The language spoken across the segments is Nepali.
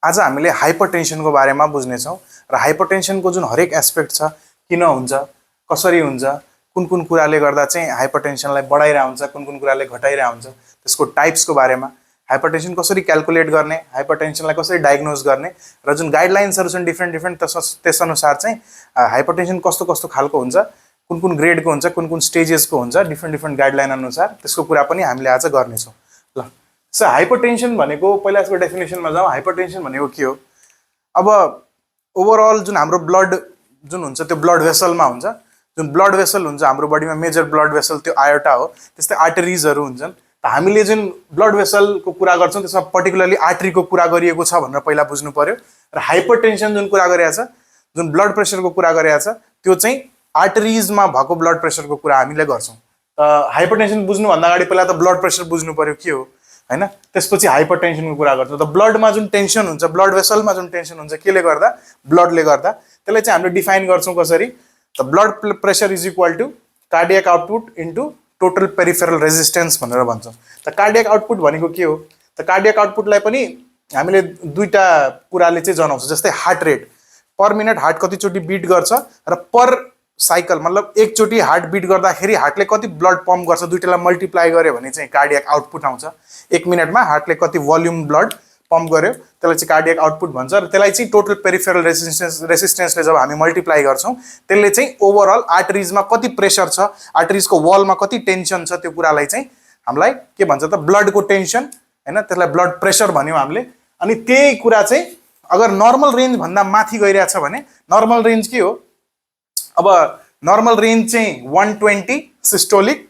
आज हामीले हाइपरटेन्सनको बारेमा बुझ्नेछौँ र हाइपरटेन्सनको जुन हरेक एस्पेक्ट छ, किन हुन्छ, कसरी हुन्छ, कुन कुन कुराले गर्दा चाहिँ हाइपरटेन्सनलाई बढाइरहेको हुन्छ, कुन कुन कुराले घटाइरहेको हुन्छ, त्यसको टाइप्सको बारेमा, हाइपरटेन्सन कसरी क्याल्कुलेट गर्ने, हाइपरटेन्सनलाई कसरी डायग्नोज गर्ने र जुन गाइडलाइन्सहरू छन् डिफ्रेन्ट डिफ्रेन्ट त्यसअनुसार चाहिँ हाइपरटेन्सन कस्तो कस्तो खालको हुन्छ, कुन कुन ग्रेडको हुन्छ, कुन कुन स्टेजेसको हुन्छ, डिफ्रेन्ट डिफ्रेन्ट गाइडलाइन अनुसार त्यसको कुरा पनि हामीले आज गर्नेछौँ। ल सो हाइपरटेन्सन भनेको पहिला यसको डेफिनेसनमा जाउँ। हाइपरटेन्सन भनेको के हो? अब ओभरअल जुन हाम्रो ब्लड जुन हुन्छ त्यो ब्लड भेसलमा हुन्छ। जुन ब्लड भेसल हुन्छ हाम्रो बडीमा मेजर ब्लड भेसल त्यो आयोर्टा हो। त्यस्तै आर्टरिजहरू हुन्छन्। हामीले जुन ब्लड भेसलको कुरा गर्छौँ त्यसमा पर्टिकुलरली आर्टरीको कुरा गरिएको छ भनेर पहिला बुझ्नु पर्यो। र हाइपरटेन्सन जुन कुरा गरिएको छ, जुन ब्लड प्रेसरको कुरा गरिएको छ, त्यो चाहिँ आर्टरिजमा भएको ब्लड प्रेसरको कुरा हामीले गर्छौँ। हाइपरटेन्सन बुझ्नुभन्दा अगाडि पहिला त ब्लड प्रेसर बुझ्नु पर्यो के हो, हैन? त्यसपछि हाइपरटेन्सनको कुरा गर्छौँ। त ब्लडमा जुन टेन्सन हुन्छ, ब्लड भेसलमा जुन टेन्सन हुन्छ, केले गर्दा? ब्लडले गर्दा। त्यसलाई चाहिँ हामीले डिफाइन गर्छौँ कसरी? त blood pressure is equal to cardiac output into total peripheral resistance भनेर भन्छौँ। त कार्डियक आउटपुट भनेको के हो? त कार्डियक आउटपुटलाई पनि हामीले दुईटा कुराले चाहिँ जनाउँछ। जस्तै हार्ट रेट, पर मिनट हार्ट कतिचोटि बिट गर्छ र पर साइकल मतलब एकचोटि हार्ट बिट गर्दाखेरि हार्टले कति ब्लड पम्प गर्छ, दुईटालाई मल्टिप्लाई गर्यो भने चाहिँ कार्डियक आउटपुट आउँछ। एक मिनटमा हार्टले कति भोल्युम ब्लड पम्प गर्यो त्यसलाई चाहिँ कार्डियक आउटपुट भन्छ। र त्यसलाई चाहिँ टोटल पेरिफेरल रेसिस्टेन्सले जब हामी मल्टिप्लाई गर्छौँ त्यसले चाहिँ ओभरअल आर्टरिजमा कति प्रेसर छ, आर्टरिजको वालमा कति टेन्सन छ, त्यो कुरालाई चाहिँ हामीलाई के भन्छ त? ब्लडको टेन्सन, हैन? त्यसलाई ब्लड प्रेसर भन्यौँ हामीले। अनि त्यही कुरा चाहिँ अगर नर्मल रेन्ज भन्दा माथि गइरहेछ भने नर्मल रेन्ज के हो? अब नर्मल रेन्ज चाहिँ 120 सिस्टोलिक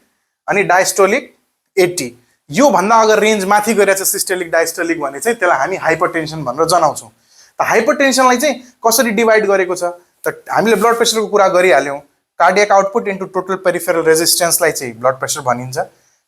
अनि डायस्टोलिक 80। यो भन्दा अगर रेन्ज माथि गइरहेछ सिस्टोलिक डायस्टोलिक भने चाहिँ त्यसलाई हामी हाइपरटेन्सन भनेर जनाउँछौँ। त हाइपरटेन्सनलाई चाहिँ कसरी डिभाइड गरेको छ? त हामीले ब्लड प्रेसरको कुरा गरिहाल्यौँ। Cardiac output into total peripheral रेजिस्टेन्सलाई चाहिँ ब्लड प्रेसर भनिन्छ।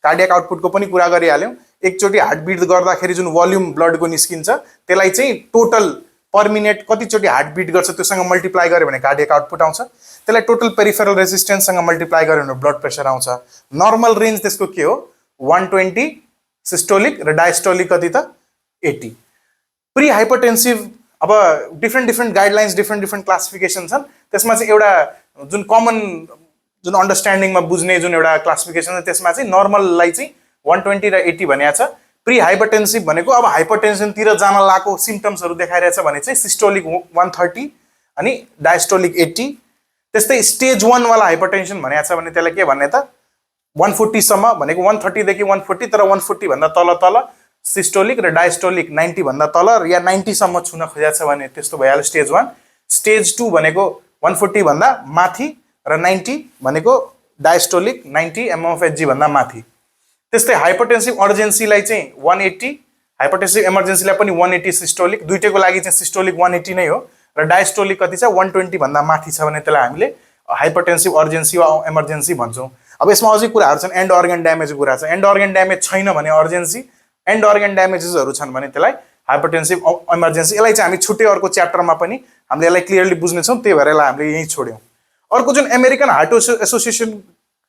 कार्डियक आउटपुटको पनि कुरा गरिहाल्यौँ। एकचोटि हार्ट बिट गर्दाखेरि जुन भोल्युम ब्लडको निस्किन्छ त्यसलाई चाहिँ टोटल पर मिनट कतिचोटि हार्ट बिट गर्छ त्योसँग मल्टिप्लाई गर्यो भने कार्डियक आउटपुट आउँछ। त्यसलाई टोटल पेरिफेरल रेजिस्टेन्ससँग मल्टिप्लाई गर्यो भने ब्लड प्रेसर आउँछ। नर्मल रेन्ज त्यसको के हो? 120 सिस्टोलिक र डायस्टोलिक कति त? 80। प्री हाइपरटेन्सिभ, अब different different guidelines, different different classification छन्। त्यसमा चाहिँ एउटा जुन कमन जुन अन्डरस्ट्यान्डिङमा बुझ्ने जुन एउटा क्लासिफिकेसन छ त्यसमा चाहिँ नर्मललाई चाहिँ 120 र 80 भनिएको छ। प्री हाइपरटेन्सिभ भनेको अब हाइपरटेन्सनतिर जान लागेको सिम्टम्सहरू देखाइरहेछ भने चाहिँ सिस्टोलिक 130 अनि डायस्टोलिक 80। त्यस्तै स्टेज 1 वाला हाइपरटेन्सन भनेको छ भने त्यसलाई के भन्ने त? 140 सम्म भनेको 130 देखि 140, तर 140 भन्दा तल तल सिस्टोलिक र डायस्टोलिक 90 भन्दा तल या 90 सम्म छुन खोजेको छ भने त्यस्तो भइहाल्यो स्टेज 1। स्टेज 2 भनेको 140 भन्दा माथि र 90 भनेको डायस्टोलिक 90 mmHg भन्दा माथि। त्यस्तै हाइपरटेन्सिभ अर्जेन्सीलाई चाहिँ 180, हाइपरटेन्सिभ इमर्जेन्सीलाई पनि 180 सिस्टोलिक, दुईटैको लागि चाहिँ सिस्टोलिक 180 नै हो। र डायस्टोलिक कति छ? 120 भन्दा माथि छ भने त्यसलाई हामीले हाइपरटेन्सिभ अर्जेन्सी वा इमर्जेन्सी भन्छौँ। अब यसमा अझै कुराहरू छन्। एन्ड अर्गन ड्यामेजको कुरा छ। एन्ड अर्गन ड्यामेज छैन भने अर्जेन्सी, एन्ड अर्गन ड्यामेजेसहरू छन् भने त्यसलाई हाइपरटेन्सिभ इमर्जेन्सी। यसलाई चाहिँ हामी छुट्टै अर्को च्याप्टरमा पनि हामीले यसलाई क्लियरली बुझ्नेछौँ, त्यही भएर यसलाई हामीले यहीँ छोड्यौँ। अर्को जुन अमेरिकन हार्ट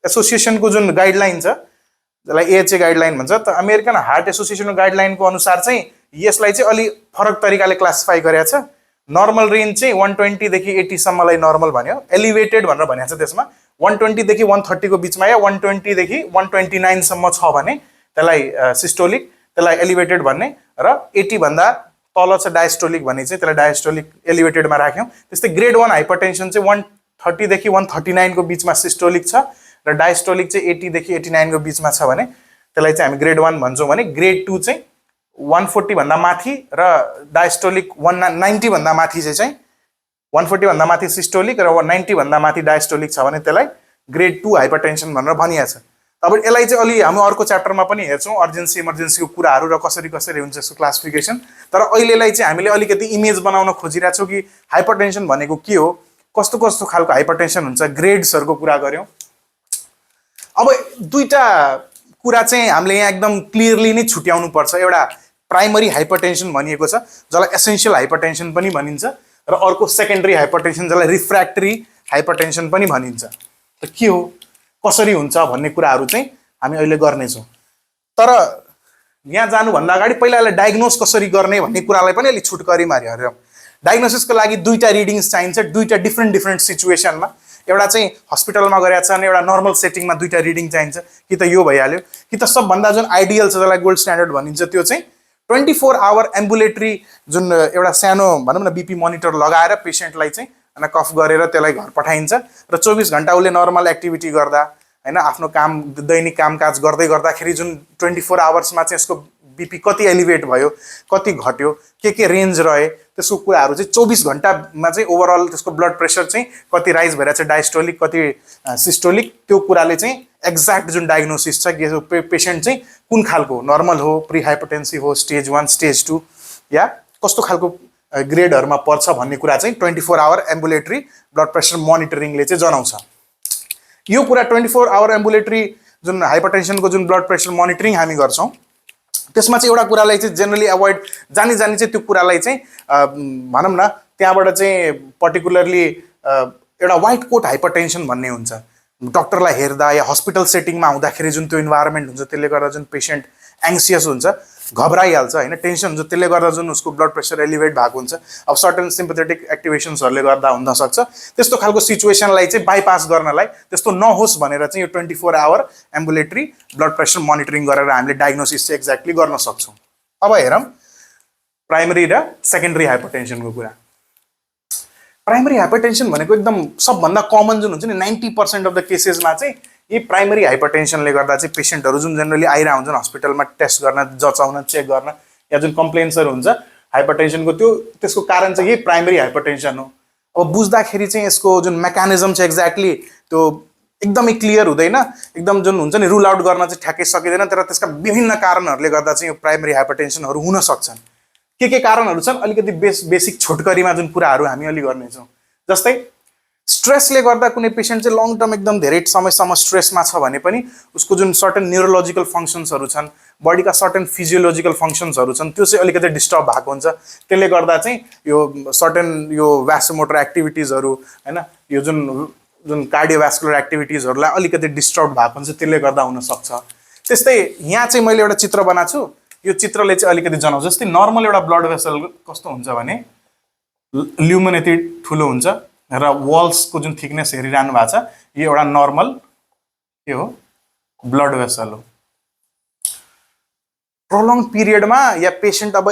एसोसिएसनको जुन गाइडलाइन छ जसलाई AHA गाइडलाइन भन्छ, त अमेरिकन हार्ट एसोसिएसनको गाइडलाइनको अनुसार चाहिँ यसलाई चाहिँ अलि फरक तरिकाले क्लासिफाई गरेको छ। नर्मल रेन्ज चाहिँ 120 देखि 80 सम्मलाई नर्मल भन्यो। एलिभेटेड भनेर भनेको छ त्यसमा 120 देखि 130 को बिचमा या 120 देखि 129 सम्म छ भने त्यसलाई सिस्टोलिक, त्यसलाई एलिभेटेड भन्ने। र 80 भन्दा तल छ डायस्टोलिक भने चाहिँ त्यसलाई डायस्टोलिक एलिभेटेडमा राख्यौँ। त्यस्तै ग्रेड 1 हाइपरटेन्सन चाहिँ 130 देखि 139 को बिचमा सिस्टोलिक छ र डायस्टोलिक चाहिँ 80 देखि 89 को बिचमा छ भने त्यसलाई चाहिँ हामी ग्रेड 1 भन्छौँ भने ग्रेड 2 चाहिँ 140 भन्दा माथि र डायस्टोलिक 190 भन्दा माथि चाहिँ 140 भन्दा माथि सिस्टोलिक र 90 भन्दा माथि डायस्टोलिक छ भने त्यसलाई ग्रेड 2 हाइपरटेन्सन भनेर भनिएको छ। अब यसलाई चाहिँ अलि हामी अर्को च्याप्टरमा पनि हेर्छौँ अर्जेन्सी इमर्जेन्सीको कुराहरू र कसरी कसरी हुन्छ यसको क्लासिफिकेसन। तर अहिलेलाई चाहिँ हामीले अलिकति इमेज बनाउन खोजिरहेछौँ कि हाइपरटेन्सन भनेको के हो, कस्तो कस्तो खालको हाइपरटेन्सन हुन्छ, ग्रेड्सहरूको कुरा गऱ्यौँ। अब दुईटा कुरा चाहिँ हामीले यहाँ एकदम क्लियरली नै छुट्याउनु पर्छ। एउटा प्राइमरी हाइपरटेन्सन भनिएको छ जसलाई एसेन्सियल हाइपरटेन्सन पनि भनिन्छ, र अर्को सेकेन्डरी हाइपरटेन्सन जसलाई रिफ्र्याक्टरी हाइपरटेन्सन पनि भनिन्छ। त के हो, कसरी हुन्छ भन्ने कुराहरू चाहिँ हामी अहिले गर्नेछौँ। तर यहाँ जानुभन्दा अगाडि पहिला यसलाई डायग्नोज कसरी गर्ने भन्ने कुरालाई पनि अलिक छुटकरी मारिहाल्यो। डायग्नोसिसको लागि दुईवटा रिडिङ्स चाहिन्छ, दुईवटा डिफ्रेन्ट सिचुएसनमा। एउटा चाहिँ हस्पिटलमा गरेका छन्, एउटा नर्मल सेटिङमा दुईवटा रिडिङ चाहिन्छ। कि त यो भइहाल्यो, कि त सबभन्दा जुन आइडियल छ, जसलाई गोल्ड स्ट्यान्डर्ड भनिन्छ, त्यो चाहिँ 24 आवर एम्बुलेटरी जुन एउटा सानो भनौँ न बिपी मोनिटर लगाएर पेसेन्टलाई चाहिँ होइन कफ गरेर त्यसलाई घर पठाइन्छ र 24 घन्टा उसले नर्मल एक्टिभिटी गर्दा होइन आफ्नो काम दैनिक कामकाज गर्दै गर्दाखेरि जुन 24 आवर्समा चाहिँ यसको बिपी कति एलिभेट भयो, कति घट्यो, के रेन्ज रहे, त्यसको कुराहरू चाहिँ 24 घन्टामा चाहिँ ओभरअल त्यसको ब्लड प्रेसर चाहिँ कति राइज भइरहेछ, डायस्टोलिक कति सिस्टोलिक, त्यो कुराले चाहिँ एक्ज्याक्ट जुन डायग्नोसिस छ कि पेसेन्ट चाहिँ कुन खालको नर्मल हो, प्री हाइपरटेन्सिभ हो, स्टेज 1 स्टेज 2 या कस्तो खालको ग्रेडहरूमा पर्छ भन्ने कुरा चाहिँ 24 आवर एम्बुलेटरी ब्लड प्रेसर मोनिटरिङले चाहिँ जनाउँछ। यो कुरा 24 आवर एम्बुलेटरी जुन हाइपरटेन्सनको जुन ब्लड प्रेसर मोनिटरिङ हामी गर्छौँ, त्यसमा चाहिँ एउटा कुरालाई चाहिँ जेनरली एभोइड जानी चाहिँ त्यो कुरालाई चाहिँ भनौँ न त्यहाँबाट चाहिँ पर्टिकुलरली एउटा वाइट कोट हाइपरटेन्सन भन्ने हुन्छ। डक्टरलाई हेर्दा या हस्पिटल सेटिङमा हुँदाखेरि जुन त्यो इन्भाइरोमेन्ट हुन्छ, त्यसले गर्दा जुन पेसेन्ट एङ्सियस हुन्छ, घबराइहाल्छ होइन, टेन्सन हुन्छ, त्यसले गर्दा जुन उसको ब्लड प्रेसर एलिभेट भएको हुन्छ। अब सर्टन सिम्पथेटिक एक्टिभेसन्सहरूले गर्दा हुनसक्छ। त्यस्तो खालको सिचुएसनलाई चाहिँ बाइपास गर्नलाई, त्यस्तो नहोस् भनेर चाहिँ यो 24 hour ambulatory blood pressure monitoring गरेर हामीले डायग्नोसिस चाहिँ एक्ज्याक्टली गर्न सक्छौँ। अब हेरौँ प्राइमरी र सेकेन्डरी हाइपरटेन्सनको कुरा। प्राइमरी हाइपरटेन्सन भनेको एकदम सबभन्दा कमन जुन हुन्छ नि 90% अफ द केसेसमा चाहिँ यी प्राइमरी हाइपरटेन्सनले गर्दा चाहिँ पेसेन्टहरू जुन जेनरली आइरहेको हुन्छन् हस्पिटलमा टेस्ट गर्न, जचाउन, चेक गर्न, या जुन कम्प्लेन्सहरू हुन्छ हाइपरटेन्सनको, त्यसको कारण चाहिँ यही प्राइमरी हाइपरटेन्सन हो। अब बुझ्दाखेरि चाहिँ यसको जुन मेकानिजम छ एक्ज्याक्टली त्यो एकदमै क्लियर हुँदैन, एकदम जुन हुन्छ नि रुल आउट गर्न चाहिँ ठ्याक्कै सकिँदैन। तर त्यसका विभिन्न कारणहरूले गर्दा चाहिँ यो प्राइमरी हाइपरटेन्सनहरू हुन सक्छन्। के कारणहरू छन् अलिकति बेसिक छोटकरीमा जुन कुराहरू हामी अलि गर्नेछौँ। जस्तै स्ट्रेसले गर्दा कुनै पेसेन्ट चाहिँ लङ टर्म एकदम धेरै समयसम्म स्ट्रेसमा छ भने पनि उसको जुन सर्टन न्युरोलोजिकल फङ्सन्सहरू छन्, बडीका सर्टन फिजियोलोजिकल फङ्सन्सहरू छन्, त्यो चाहिँ अलिकति डिस्टर्ब भएको हुन्छ। त्यसले गर्दा चाहिँ यो सर्टन यो भ्यासोमोटर एक्टिभिटिजहरू होइन, यो जुन कार्डियोभ्यास्कुलर एक्टिभिटिजहरूलाई अलिकति डिस्टर्ब भएको हुन्छ, त्यसले गर्दा हुनसक्छ। त्यस्तै यहाँ चाहिँ मैले एउटा चित्र बनाएको छु। यो चित्रले चाहिँ अलिकति जनाउँछ। जस्तै नर्मल एउटा ब्लड भेसल कस्तो हुन्छ भने ल्युमेन यति ठुलो हुन्छ र वल्सको जुन थिकनेस हेरिरहनु भएको छ, यो एउटा नर्मल के हो ब्लड भेसल हो। प्रोलङ पिरियडमा या पेसेन्ट अब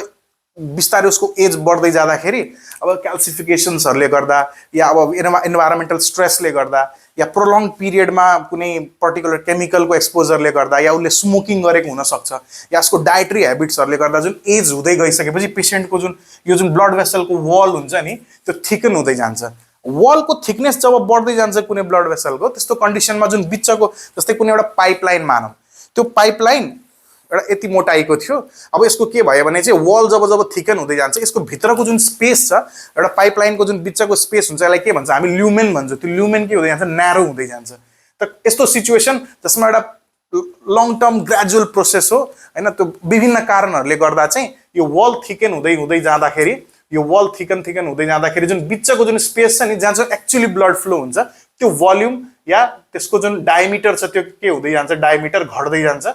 बिस्तारै उसको एज बढ्दै जाँदाखेरि अब क्याल्सिफिकेसन्सहरूले गर्दा या अब इन्भाइरोमेन्टल स्ट्रेसले गर्दा या प्रोलङ पिरियडमा कुनै पर्टिकुलर केमिकलको एक्सपोजरले गर्दा या उसले स्मोकिङ गरेको हुनसक्छ या उसको डाइटरी हेबिट्सहरूले गर्दा जुन एज हुँदै गइसकेपछि पेसेन्टको यो जुन ब्लड भेसलको वल हुन्छ नि त्यो थिकन हुँदै जान्छ। वलको थिकनेस जब बढ्दै जान्छ कुनै ब्लड भेसलको, त्यस्तो कन्डिसनमा जुन बिचको जस्तै कुनै एउटा पाइपलाइन मानौँ, त्यो पाइपलाइन एउटा यति मोटाइको थियो। अब यसको के भयो भने चाहिँ वल जब थिकन हुँदै जान्छ, यसको भित्रको जुन स्पेस छ, एउटा पाइपलाइनको जुन बिचको स्पेस हुन्छ, यसलाई के भन्छ हामी ल्युमेन भन्छौँ। त्यो ल्युमेन के हुँदै जान्छ, न्यारो हुँदै जान्छ। त यस्तो सिचुएसन जसमा एउटा लङ टर्म ग्रेजुअल प्रोसेस हो होइन, त्यो विभिन्न कारणहरूले गर्दा चाहिँ यो वल थिकन हुँदै जाँदाखेरि, यो वल थिकन हुँदै जाँदाखेरि जुन बिचको जुन स्पेस छ नि, जहाँ चाहिँ एक्चुअली ब्लड फ्लो हुन्छ, त्यो भोल्युम या त्यसको जुन डायमिटर छ त्यो के हुँदै जान्छ, डायमिटर घट्दै जान्छ।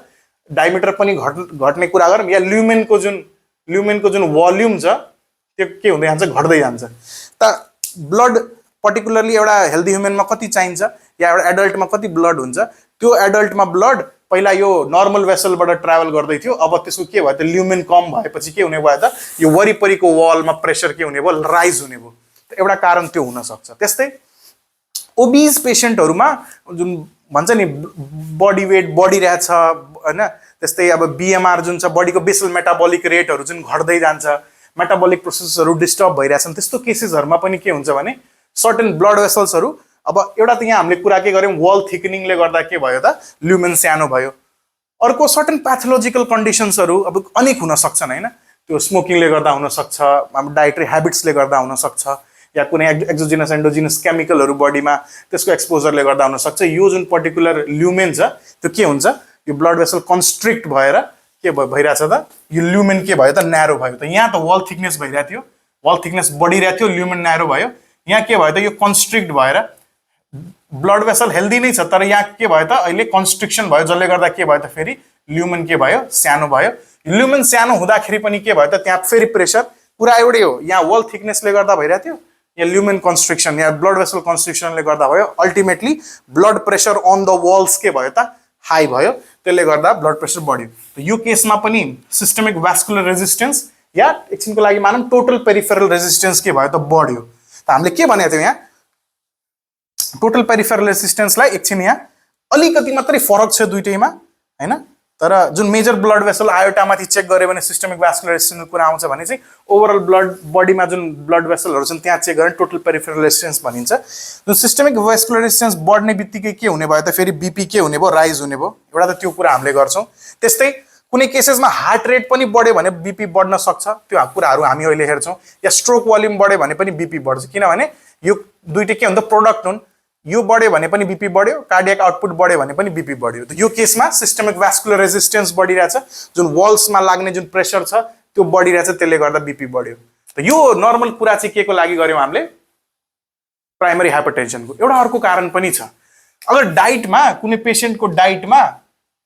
डायमिटर पनि घट्ने कुरा गरौँ या ल्युमेनको जुन भोल्युम छ त्यो के हुँदै जान्छ, घट्दै जान्छ। त ब्लड पर्टिकुलरली एउटा हेल्दी ह्युमनमा कति चाहिन्छ या एउटा एडल्टमा कति ब्लड हुन्छ, त्यो एडल्टमा ब्लड पहिला यो नर्मल भेसलबाट ट्राभल गर्दै थियो। अब त्यसको के भयो त, ल्युमेन कम भएपछि के हुने भयो त, यो वरिपरिको वलमा प्रेसर के हुने भयो, राइज हुने भयो। एउटा कारण त्यो हुनसक्छ। त्यस्तै ओबिज पेसेन्टहरूमा जुन भन्छ नि बडी वेट बढिरहेछ होइन, त्यस्तै अब बिएमआर जुन छ, बडीको बेसल मेटाबोलिक रेटहरू जुन घट्दै जान्छ, मेटाबोलिक प्रोसेसहरू डिस्टर्ब भइरहेछन्, त्यस्तो केसेसहरूमा पनि के हुन्छ भने सर्टेन ब्लड भेसल्सहरू, अब एउटा त यहाँ हामीले कुरा के गऱ्यौँ, वल थिकनिङले गर्दा के भयो त, ल्युमेन सानो भयो। अर्को सर्टेन प्याथोलोजिकल कन्डिसन्सहरू अब अनेक हुन सक्छन् होइन, त्यो स्मोकिङले गर्दा हुनसक्छ, अब डाइटरी ह्याबिट्सले गर्दा हुनसक्छ, या कुनै एक्जोजिनस एन्डोजिनस केमिकलहरू बडीमा त्यसको एक्सपोजरले गर्दा हुनसक्छ। यो जुन पर्टिकुलर ल्युमेन छ त्यो के हुन्छ, यो ब्लड भेसल कन्स्ट्रिक्ट भएर के भइरहेछ त, यो ल्युमेन के भयो त, न्यारो भयो। त यहाँ त वल थिकनेस भइरहेको थियो, वल थिकनेस बढिरहेको थियो, ल्युमेन न्यारो भयो। यहाँ के भयो त, यो कन्स्ट्रिक्ट भएर ब्लड भेसल हेल्दी नै छ, तर यहाँ के भयो त, अहिले कन्स्ट्रिक्सन भयो, जसले गर्दा के भयो त, फेरि ल्युमेन के भयो, सानो भयो। ल्युमेन सानो हुँदाखेरि पनि के भयो त त्यहाँ फेरि प्रेसर पुरा एउटै हो, यहाँ वल थिकनेसले गर्दा भइरहेको थियो, यहाँ ल्युमेन कन्स्ट्रिक्सन यहाँ ब्लड भेसल कन्स्ट्रिक्सनले गर्दा भयो, ultimately blood pressure on the walls के भयो त हाई भयो, त्यसले गर्दा ब्लड प्रेसर बढ्यो। यो केसमा पनि सिस्टमिक भास्कुलर रेजिस्टेन्स या एकछिनको लागि मानौँ टोटल पेरिफेरल रेजिस्टेन्स के भयो त बढ्यो। त हामीले के भनेको थियौँ यहाँ टोटल पेरिफेरल रेजिस्टेन्सलाई एकछिन यहाँ अलिकति मात्रै फरक छ दुईटैमा हैन, तर जुन मेजर ब्लड भेसल आयोटामाथि चेक गऱ्यो भने सिस्टमिक भास्कुलर रेजिस्टेन्सको कुरा आउँछ भने चाहिँ ओभरअल ब्लड बडीमा जुन ब्लड भेसलहरू छन् त्यहाँ चेक गर्ने टोटल पेरिफेरल रेजिस्टेन्स भनिन्छ। जुन सिस्टमिक भास्कुलर रेजिस्टेन्स बढ्ने बित्तिकै के हुने भयो त फेरि बीपी के हुने भयो राइज हुने भयो, एउटा त त्यो कुरा हामीले गर्छौँ। त्यस्तै कुनै केसेसमा हार्ट रेट पनि बढ्यो भने बीपी बढ्न सक्छ, त्यो कुराहरू हामी अहिले हेर्छौँ, या स्ट्रोक भोल्युम बढ्यो भने पनि बीपी बढ्छ, किनभने यो दुईटै के हुन्छ प्रोडक्ट हुन्, यो बढ्यो भने पनि बीपी बढ्यो, कार्डियक आउटपुट बढ्यो भने पनि बीपी बढ्यो। त यो केसमा सिस्टमिक भास्कुलर रेजिस्टेन्स बढिरहेछ, जुन वल्समा लाग्ने जुन प्रेसर छ त्यो बढिरहेछ, त्यसले गर्दा बीपी बढ्यो। त यो नर्मल कुरा चाहिँ के को लागि गर्यौँ हामीले प्राइमरी हाइपरटेन्सनको। एउटा अर्को कारण पनि छ, अगर डाइटमा कुनै पेसेन्टको डाइटमा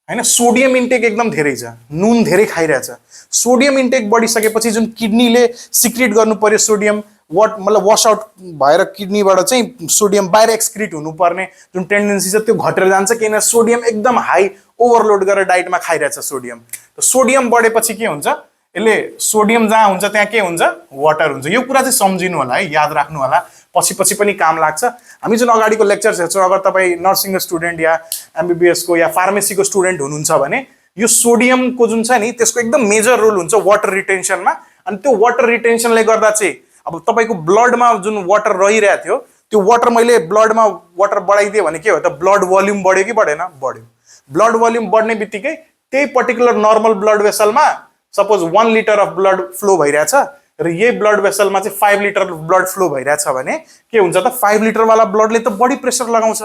हैन सोडियम इन्टेक एकदम धेरै छ, नुन धेरै खाइरहेछ, सोडियम इन्टेक बढिसकेपछि जुन किडनीले सिक्रिट गर्नु पर्यो सोडियम मतलब वास आउट भएर किडनीबाट चाहिँ सोडियम बाहिर एक्सक्रिट हुनुपर्ने जुन टेन्डेन्सी छ त्यो घटेर जान्छ, किन सोडियम एकदम हाई ओभरलोड गरेर डाइटमा खाइरहेछ सोडियम। त सोडियम बढेपछि के हुन्छ, यसले सोडियम जहाँ हुन्छ त्यहाँ के हुन्छ वाटर हुन्छ। यो कुरा चाहिँ सम्झिनु होला है, याद राख्नु होला, पछि पनि काम लाग्छ। हामी जुन अगाडिको लेक्चर्स हेर्छौँ, अगर तपाईँ नर्सिङको स्टुडेन्ट या एमबिबिएसको या फार्मेसीको स्टुडेन्ट हुनुहुन्छ भने यो सोडियमको जुन छ नि त्यसको एकदम मेजर रोल हुन्छ वाटर रिटेन्सनमा। अनि त्यो वाटर रिटेन्सनले गर्दा चाहिँ अब तपाईँको ब्लडमा जुन वाटर रहिरहेको थियो त्यो वाटर मैले ब्लडमा वाटर बढाइदिएँ भने के हो त ब्लड भोल्युम बढ्यो कि बढेन, बढ्यो। ब्लड भोल्युम बढ्ने बित्तिकै त्यही पर्टिकुलर नर्मल ब्लड भेसलमा suppose 1 litre of blood flow भइरहेछ र यही ब्लड भेसलमा चाहिँ 5 लिटर ब्लड फ्लो भइरहेछ भने के हुन्छ त 5 लिटरवाला ब्लडले त बढी प्रेसर लगाउँछ,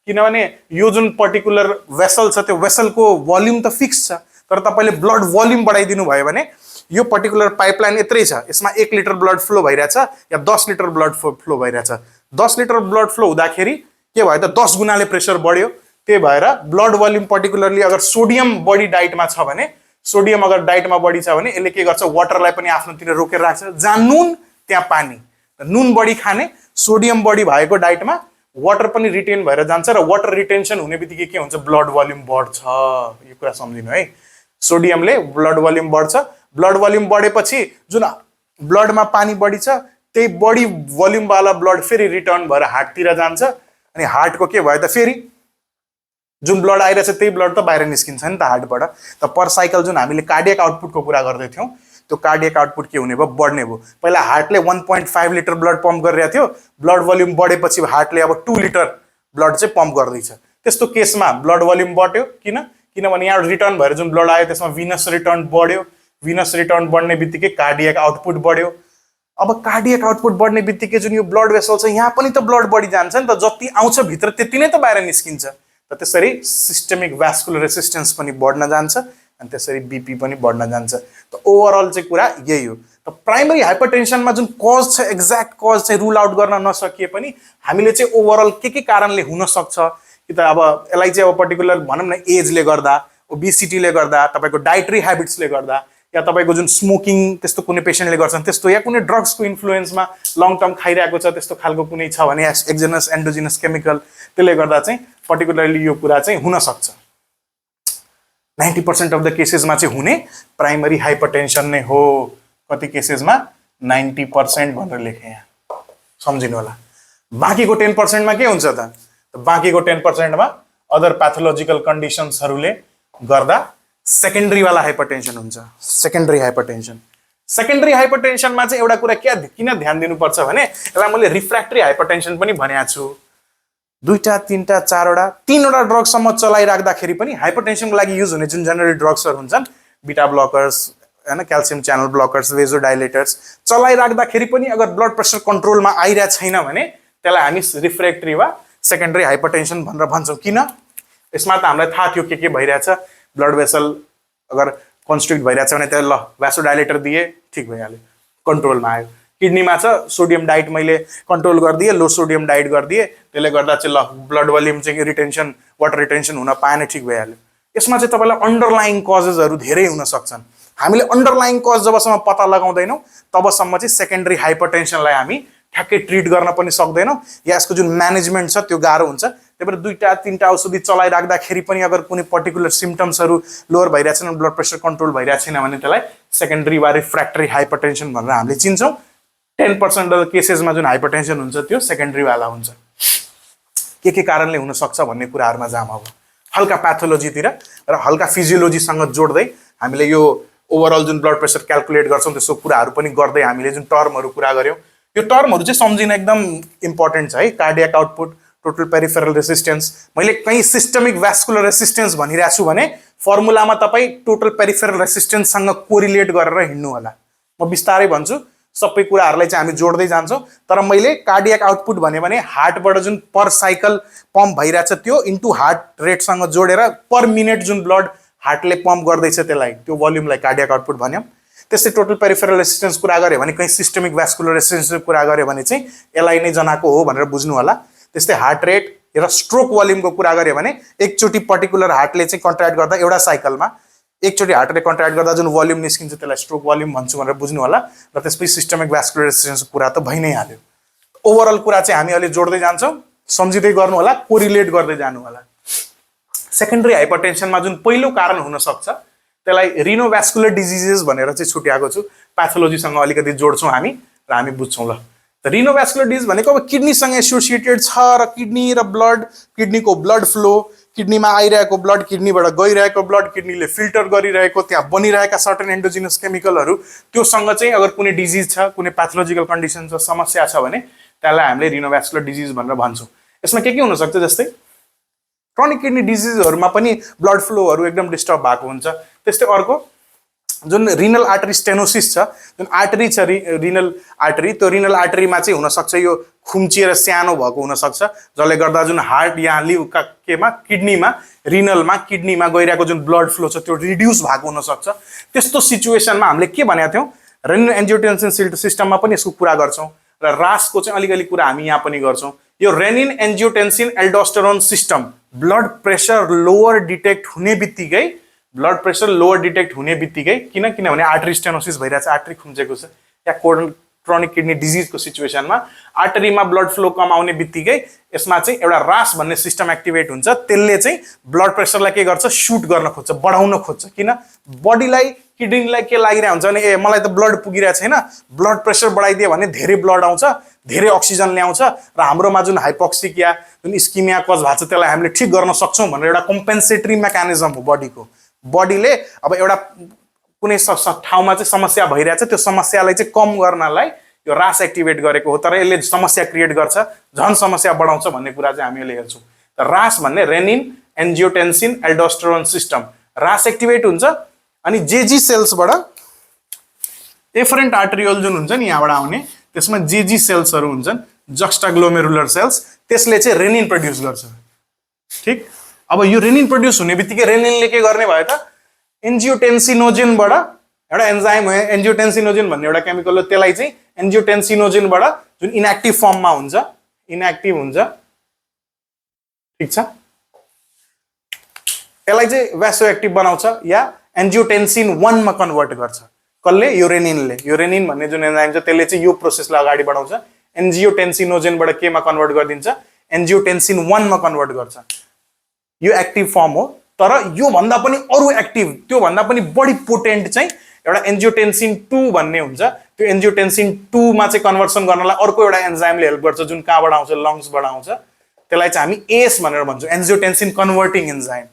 किनभने यो जुन पर्टिकुलर भेसल छ त्यो भेसलको भोल्युम त फिक्स छ, तर तपाईँले ब्लड भोल्युम बढाइदिनु भयो भने यो पर्टिकुलर पाइपलाइन यत्रै छ, यसमा 1 लिटर ब्लड फ्लो भइरहेछ या 10 लिटर ब्लड फ्लो भइरहेछ। 10 लिटर ब्लड फ्लो हुँदाखेरि के भयो त 10 गुणाले प्रेसर बढ्यो। त्यही भएर ब्लड भोल्युम पर्टिकुलरली अगर सोडियम बढी डाइटमा छ भने, सोडियम अगर डाइटमा बढी छ भने यसले के गर्छ वाटरलाई पनि आफ्नोतिर रोकेर राख्छ, जहाँ नुन त्यहाँ पानी, नुन बढी खाने सोडियम बढी भएको डाइटमा वाटर पनि रिटेन भएर जान्छ र वाटर रिटेन्सन हुने बित्तिकै के हुन्छ ब्लड भोल्युम बढ्छ। यो कुरा सम्झिनु है, सोडियमले ब्लड भोल्युम बढ्छ, ब्लड भोल्युम बढेपछि जुन ब्लडमा पानी बढी छ त्यही बढी भोल्युमवाला ब्लड फेरि रिटर्न भएर हार्टतिर जान्छ, अनि हार्टको के भयो त फेरि जुन ब्लड आइरहेछ त्यही ब्लड त बाहिर निस्किन्छ नि त हार्टबाट। त पर साइकल जुन हामीले कार्डियक आउटपुटको कुरा गर्दै थियौँ त्यो कार्डियक आउटपुट के हुने भयो बढ्ने भयो। पहिला हार्टले 1.5 लिटर ब्लड पम्प गरिरहेको थियो, ब्लड भोल्युम बढेपछि हार्टले अब 2 लिटर ब्लड चाहिँ पम्प गर्दैछ। त्यस्तो केसमा ब्लड भोल्युम बढ्यो, किनभने यहाँ रिटर्न भएर जुन ब्लड आयो त्यसमा भिनस रिटर्न बढ्यो, भिनस रिटर्न बढ्ने बित्तिकै कार्डियक आउटपुट बढ्यो। अब कार्डियक आउटपुट बढ्ने बित्तिकै जुन यो ब्लड भेसल छ यहाँ पनि त ब्लड बढी जान्छ नि त, जति आउँछ भित्र त्यति नै त बाहिर निस्किन्छ। त त्यसरी सिस्टमिक भास्कुलर रेसिस्टेन्स पनि बढ्न जान्छ अनि त्यसरी बीपी पनि बढ्न जान्छ। त ओभरअल चाहिँ कुरा यही हो। त प्राइमरी हाइपरटेन्सनमा जुन कज छ एक्ज्याक्ट कज चाहिँ रुल आउट गर्न नसकिए पनि हामीले चाहिँ ओभरअल के कारणले हुन सक्छ कि त अब यसलाई चाहिँ अब पर्टिकुलर भनौँ न एजले गर्दा, ओबिसिटीले गर्दा, तपाईँको डाइटरी ह्याबिट्सले गर्दा, या तपाईँको जुन स्मोकिङ त्यस्तो कुनै पेसेन्टले गर्छन् त्यस्तो, या कुनै ड्रग्सको इन्फ्लुएन्समा लङ टर्म खाइरहेको छ त्यस्तो खालको कुनै छ भने एक्जेनस एन्डोजिनस केमिकल, त्यसले गर्दा चाहिँ पर्टिकुलरली यो कुरा चाहिँ हुनसक्छ। 90% अफ द केसेसमा चाहिँ हुने प्राइमरी हाइपरटेन्सन नै हो। कति केसेसमा 90% भनेर लेखेँ यहाँ, सम्झिनु होला। बाँकीको 10%मा के हुन्छ त? बाँकीको 10%मा अदर प्याथोलोजिकल कन्डिसन्सहरूले गर्दा सेकेन्डरी वाला हाइपरटेन्सन हुन्छ। सेकेन्डरी हाइपरटेन्सनमा चाहिँ एउटा कुरा किन ध्यान दिनुपर्छ भने यसलाई मैले रिफ्र्याक्टरी हाइपरटेन्सन पनि भनेको छु। 2टा 3टा 4वटा 3वटा ड्रग्ससम्म चलाइराख्दाखेरि पनि हाइपरटेन्सनको लागि युज हुने जुन जेनरल ड्रग्सहरू हुन्छन्, बिटा ब्लकर्स हैन, क्याल्सियम च्यानल ब्लकर्स, भेजोडाइलेटर्स, चलाइराख्दाखेरि पनि अगर ब्लड प्रेसर कन्ट्रोलमा आइरहेको छैन भने त्यसलाई हामी रिफ्र्याक्टरी वा सेकेन्डरी हाइपरटेन्सन भनेर भन्छौँ। किन? यसमा त हामीलाई थाहा थियो के भइरहेछ, ब्लड भेसल अगर कन्स्ट्रिक्ट भइरहेछ भने त्यसलाई ल भ्यासोडाइलेटर दिए ठिक भइहाल्यो, कन्ट्रोलमा आयो। किडनीमा छ सोडियम डाइट मैले कन्ट्रोल गरिदिएँ, लो सोडियम डाइट गरिदिएँ, त्यसले गर्दा चाहिँ ल ब्लड भोल्युम चाहिँ रिटेन्सन, वाटर रिटेन्सन हुन पाएन, ठिक भइहाल्यो। यसमा चाहिँ तपाईँलाई अन्डरलाइङ कजेसहरू धेरै हुन सक्छन्। हामीले अन्डरलाइङ कज जबसम्म पत्ता लगाउँदैनौँ तबसम्म चाहिँ सेकेन्डरी हाइपरटेन्सनलाई हामी ठ्याक्कै ट्रिट गर्न पनि सक्दैनौँ, या यसको जुन म्यानेजमेन्ट छ त्यो गाह्रो हुन्छ। त्यही भएर 2-3टा औषधि चलाइराख्दाखेरि पनि अगर कुनै पर्टिकुलर सिम्टम्सहरू लोअर भइरहेको छैन, ब्लड प्रेसर कन्ट्रोल भइरहेको छैन भने त्यसलाई सेकेन्डरी वा रिफ्र्याक्टरी हाइपरटेन्सन भनेर हामीले चिन्छौँ। 10% अफ केसेसमा जुन हाइपरटेन्सन हुन्छ त्यो सेकेन्डरीवाला हुन्छ। के कारणले हुनसक्छ भन्ने कुराहरूमा जाम अब हल्का प्याथोलोजीतिर र हल्का फिजियोलोजीसँग जोड्दै हामीले यो ओभरअल जुन ब्लड प्रेसर क्यालकुलेट गर्छौँ त्यसको कुराहरू पनि गर्दै हामीले जुन टर्महरू कुरा गऱ्यौँ, यो टर्महरू चाहिँ सम्झिन एकदम इम्पोर्टेन्ट छ है। Cardiac output, total peripheral resistance, मैले कहीँ सिस्टमिक भ्यास्कुलर रेसिस्टेन्स भनिरहेको छु भने फर्मुलामा तपाईँ टोटल पेरिफेरल रेसिस्टेन्ससँग कोरिलेट गरेर हिँड्नु होला। म बिस्तारै भन्छु, सबै कुराहरूलाई चाहिँ हामी जोड्दै जान्छौँ। तर मैले कार्डियक आउटपुट भने हार्टबाट जुन पर साइकल पम्प भइरहेछ त्यो इन्टु हार्ट रेटसँग जोडेर पर मिनट जुन ब्लड हार्टले पम्प गर्दैछ त्यसलाई, त्यो भोल्युमलाई कार्डियक आउटपुट भन्यौँ। त्यस्तै टोटल पेरिफेरल रेसिस्टेन्स कुरा गऱ्यो भने, कहीँ सिस्टमिक भ्यास्कुलर रेसिस्टेन्स कुरा गऱ्यो भने चाहिँ यसलाई नै जनाको हो भनेर बुझ्नु होला। त्यस्तै हार्ट रेट र स्ट्रोक भोल्युमको कुरा गऱ्यो भने एकचोटि पर्टिकुलर हार्टले चाहिँ कन्ट्र्याक्ट गर्दा एउटा साइकलमा एकचोटि हार्टले कन्ट्र्याक्ट गर्दा जुन भोल्युम निस्किन्छ त्यसलाई स्ट्रोक भोल्युम भन्छु भनेर बुझ्नु होला। र त्यसपछि सिस्टमिक भ्यास्कुलर रेसिस्टेन्सको कुरा त भइ नै हाल्यो। ओभरअल कुरा चाहिँ हामी अहिले जोड्दै जान्छौँ, सम्झिँदै गर्नु होला, कोरिलेट गर्दै जानु होला। सेकेन्डरी हाइपरटेन्सनमा जुन पहिलो कारण हुनसक्छ त्यसलाई रिनोभ्यास्कुलर डिजिजेस भनेर चाहिँ छुट्याएको छु। प्याथोलोजीसँग अलिकति जोड्छौँ हामी र हामी बुझ्छौँ। ल, रिनोभ्यास्कुलर डिजिज भनेको अब किडनीसँग एसोसिएटेड छ र किडनी र ब्लड, किडनीको ब्लड फ्लो, किडनीमा आइरहेको ब्लड, किडनीबाट गइरहेको ब्लड, किडनीले फिल्टर गरिरहेको त्यहाँ बनिरहेका सर्टेन एन्डोजिनस केमिकलहरू, त्योसँग चाहिँ अगर कुनै डिजिज छ, कुनै प्याथोलोजिकल कन्डिसन छ, समस्या छ भने त्यसलाई हामीले रिनोभ्यास्कुलर डिजिज भनेर भन्छौँ। यसमा के हुनसक्छ, जस्तै क्रोनिक किडनी डिजिजहरूमा पनि ब्लड फ्लोहरू एकदम डिस्टर्ब भएको हुन्छ। त्यस्तै अर्को जुन रिनल आर्टरी स्टेनोसिस छ, जुन आर्टरी छ रिनल आर्टरी, त्यो रिनल आर्टरीमा चाहिँ हुनसक्छ यो खुम्चिएर सानो भएको हुनसक्छ, जसले गर्दा जुन हार्ट या लिभरका केमा किडनीमा रिनलमा किडनीमा गइरहेको जुन ब्लड फ्लो छ त्यो रिड्युस भएको हुनसक्छ। त्यस्तो सिचुएसनमा हामीले के भनेका थियौँ, रेनिन एन्जियोटेन्सिन सिस्टममा पनि यसको कुरा गर्छौँ र रासको चाहिँ अलिकति कुरा हामी यहाँ पनि गर्छौँ। यो renin angiotensin aldosterone system blood pressure lower detect हुने बित्तिकै किनभने आर्टरी स्टेनोसिस भइरहेछ, आर्टरी खुम्चेको छ, या क्रोनिक किडनी डिजिजको सिचुएसनमा आर्टरीमा ब्लड फ्लो कम आउने बित्तिकै यसमा चाहिँ एउटा रास भन्ने सिस्टम एक्टिभेट हुन्छ। त्यसले चाहिँ ब्लड प्रेसरलाई के गर्छ, सुट गर्न खोज्छ, बढाउन खोज्छ। किन बडीलाई किडनीलाई के लागिरहेको हुन्छ भने ए मलाई त ब्लड पुगिरहेको छैन, ब्लड प्रेसर बढाइदियो भने धेरै ब्लड आउँछ, धेरै अक्सिजन ल्याउँछ र हाम्रोमा जुन हाइपोक्सिक या जुन इस्किमिया कज भएको छ त्यसलाई हामीले ठिक गर्न सक्छौँ भनेर एउटा कम्पेन्सेटरी मेकानिजम हो बडीको। बडीले अब एउटा कुनै ठाउँमा चाहिँ समस्या भइरहेछ, त्यो समस्यालाई चाहिँ कम गर्नलाई यो रास एक्टिभेट गरेको हो, तर यसले समस्या क्रिएट गर्छ, झन् समस्या बढाउँछ भन्ने कुरा चाहिँ हामी अहिले हेर्छौँ। रास भन्ने रेनिन एन्जियोटेन्सिन एल्डोस्टेरोन सिस्टम, रास एक्टिभेट हुन्छ अनि जेजी सेल्सबाट एफरेन्ट आर्टेरियोल जुन हुन्छ नि यहाँबाट आउने, त्यसमा जेजी सेल्सहरू हुन्छन्, जक्स्टाग्लोमेरुलर सेल्स, त्यसले चाहिँ रेनिन प्रड्युस गर्छ। ठिक, अब यो रेनिन प्रड्युस हुने बित्तिकै रेनिनले के गर्ने भयो त, एन्जियोटेन्सिनोजेनबाट एउटा एन्जाइम हो एन्जियोटेन्सिनोजेन भन्ने एउटा केमिकल हो, त्यसलाई चाहिँ एन्जियोटेन्सिनोजेनबाट जुन इनएक्टिभ फर्ममा हुन्छ, इनएक्टिभ हुन्छ, ठिक छ, यसलाई चाहिँ भ्यासो एक्टिभ बनाउँछ या एन्जियोटेन्सिन 1 मा कन्भर्ट गर्छ। कसले? यो रेनिनले। यो रेनिन भन्ने जुन एन्जाइम छ त्यसले चाहिँ यो प्रोसेसलाई अगाडि बढाउँछ, एन्जियोटेन्सिनोजेनबाट केमा कन्भर्ट गरिदिन्छ, एन्जियोटेन्सिन 1 मा कन्भर्ट गर्छ। यो एक्टिभ फर्म हो, तर यो भन्दा पनि अरु एक्टिभ, त्यो भन्दा पनि बढी पोटेन्ट चाहिँ एउटा एन्जियोटेन्सिन 2 भन्ने हुन्छ। त्यो एन्जियोटेन्सिन 2 मा चाहिँ कन्भर्सन गर्नलाई अर्को एउटा एन्जाइमले हेल्प गर्छ, जुन कहाँबाट आउँछ, लङ्सबाट आउँछ, त्यसलाई चाहिँ हामी एस भनेर भन्छौँ, एन्जियोटेन्सिन कन्भर्टिङ एन्जाइम।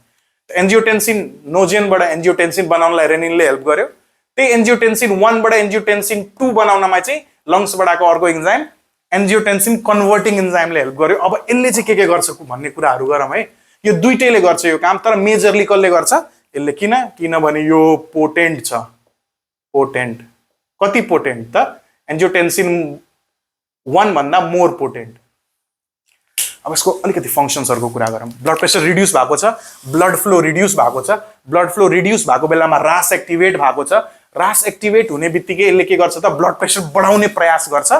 एन्जियोटेन्सिन नोजेनबाट एन्जियोटेन्सिन बनाउनलाई रेनिनले हेल्प गर्यो, त्यही एन्जियोटेन्सिन 1 बाट एन्जियोटेन्सिन 2 बनाउनमा चाहिँ लङ्सबाट आएको अर्को एन्जाइम एन्जियोटेन्सिन कन्भर्टिङ एन्जाइमले हेल्प गर्यो। अब यसले चाहिँ के गर्छ भन्ने कुराहरू गरौँ है। यो दुईटैले गर्छ यो काम, तर मेजरली कसले गर्छ, यसले। किनभने यो पोटेन्ट छ, पोटेन्ट। कति पोटेन्ट त, एन्जियोटेन्सिन 1 भन्दा मोर पोटेन्ट। अब यसको अलिकति फङ्सन्सहरूको कुरा गरौँ। ब्लड प्रेसर रिड्युस भएको छ, ब्लड फ्लो रिड्युस भएको छ, ब्लड फ्लो रिड्युस भएको बेलामा रास एक्टिभेट भएको छ, रास एक्टिभेट हुने बित्तिकै यसले के गर्छ त, ब्लड प्रेसर बढाउने प्रयास गर्छ,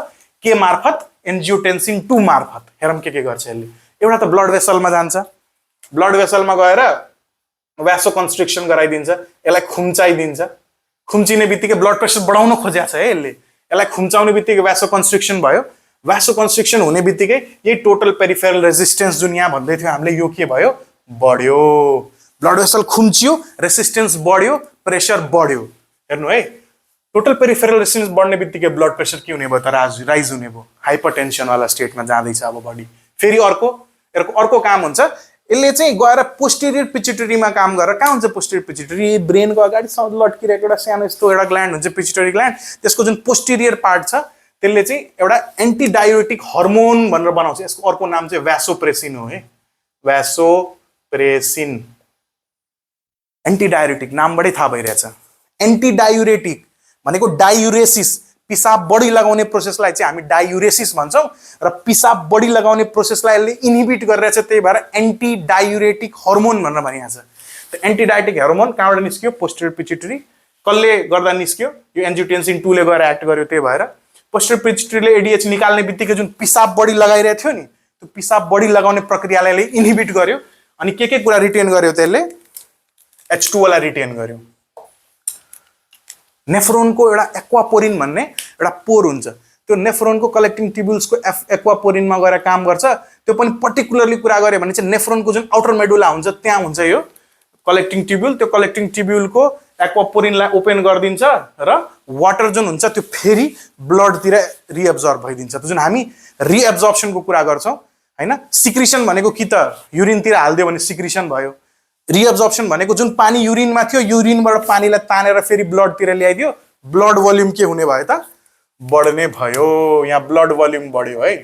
के मार्फत, एन्जियोटेन्सिन 2 मार्फत। हेरौँ के गर्छ यसले। एउटा त ब्लड भेसलमा जान्छ, ब्लड भेसलमा गएर भ्यासो कन्स्ट्रिक्सन गराइदिन्छ, यसलाई खुम्चाइदिन्छ, खुम्चिने बित्तिकै ब्लड प्रेसर बढाउन खोजेको छ है यसले। यसलाई खुम्चाउने बित्तिकै भ्यासोकन्स्ट्रिक्सन भयो। भ्यासोकन्स्ट्रिक्सन हुने बित्तिकै यही टोटल पेरिफेरल रेजिस्टेन्स जुन यहाँ भन्दै थियो हामीले, यो के भयो, बढ्यो। ब्लड भेसल खुम्चियो, रेसिस्टेन्स बढ्यो, प्रेसर बढ्यो। हेर्नु है, टोटल पेरिफेरल रेजिस्टेन्स बढ्ने बित्तिकै ब्लड प्रेसर के हुने भयो त, राइज हुने भयो, हाइपरटेन्सनवाला स्टेटमा जाँदैछ अब बडी। फेरि अर्को काम हुन्छ, यसले चाहिँ गएर पोस्टेरियर पिट्युटरीमा काम गरेर, कहाँ हुन्छ पोस्टेरियर पिट्युटरी, ब्रेनको अगाडि लट्किरहेको एउटा सानो यस्तो एउटा ग्ल्यान्ड हुन्छ पिट्युटरी ग्ल्यान्ड। त्यसको जुन पोस्टेरियर पार्ट छ त्यसले चाहिँ एउटा एन्टी डायुरेटिक हर्मोन भनेर बनाउँछ। यसको अर्को नाम चाहिँ भ्यासोप्रेसिन हो है, भ्यासोप्रेसिन। एन्टी डायुरेटिक नामबाटै थाहा भइरहेछ। एन्टी डायुरेटिक भनेको डायुरेसिस, पिसाब बढी लगाउने प्रोसेसलाई चाहिँ हामी डायुरेसिस भन्छौँ, र पिसाब बढी लगाउने प्रोसेसलाई यसले इन्हिबिट गरिरहेछ, त्यही भएर एन्टी डायुरेटिक हर्मोन भनेर भनिएको छ। त एन्टी डायुरेटिक हर्मोन कहाँबाट निस्क्यो, पोस्टेरियर पिट्युटरी। कसले गर्दा निस्क्यो, यो एन्जियोटेन्सिन 2 ले गएर एक्ट गर्यो, त्यही भएर पोस्टेरियर पिट्युटरीले एडिएच निकाल्ने बित्तिकै जुन पिसाब बढी लगाइरहेको थियो नि, त्यो पिसाब बढी लगाउने प्रक्रियालाई यसले इन्हिबिट गर्यो। अनि के कुरा रिटेन गर्यो, त्यसले H2 वाला रिटेन गर्यो। नेफ्रोनको एउटा एक्वापोरिन भन्ने एउटा पोर हुन्छ, त्यो नेफ्रोनको कलेक्टिङ ट्युब्युल्सको एक्वापोरिनमा गएर काम गर्छ। त्यो पनि पर्टिकुलरली कुरा गऱ्यो भने चाहिँ नेफ्रोनको जुन आउटर मेडुला हुन्छ त्यहाँ हुन्छ यो कलेक्टिङ ट्युब्युल। त्यो कलेक्टिङ ट्युब्युलको एक्वापोरिनलाई ओपन गरिदिन्छ र वाटर जुन हुन्छ त्यो फेरि ब्लडतिर रिएब्जर्भ भइदिन्छ। जुन हामी रिएब्जर्प्सनको कुरा गर्छौँ होइन, सिक्रिसन भनेको कि त युरिनतिर हालिदियो भने सिक्रिसन भयो, रिएब्जर्प्सन भनेको जुन पानी युरिनमा थियो, युरिनबाट पानीलाई तानेर फेरि ब्लडतिर ल्याइदियो, ब्लड भोल्युम के हुने भयो त, बढ्ने भयो। यहाँ ब्लड भोल्युम बढ्यो है।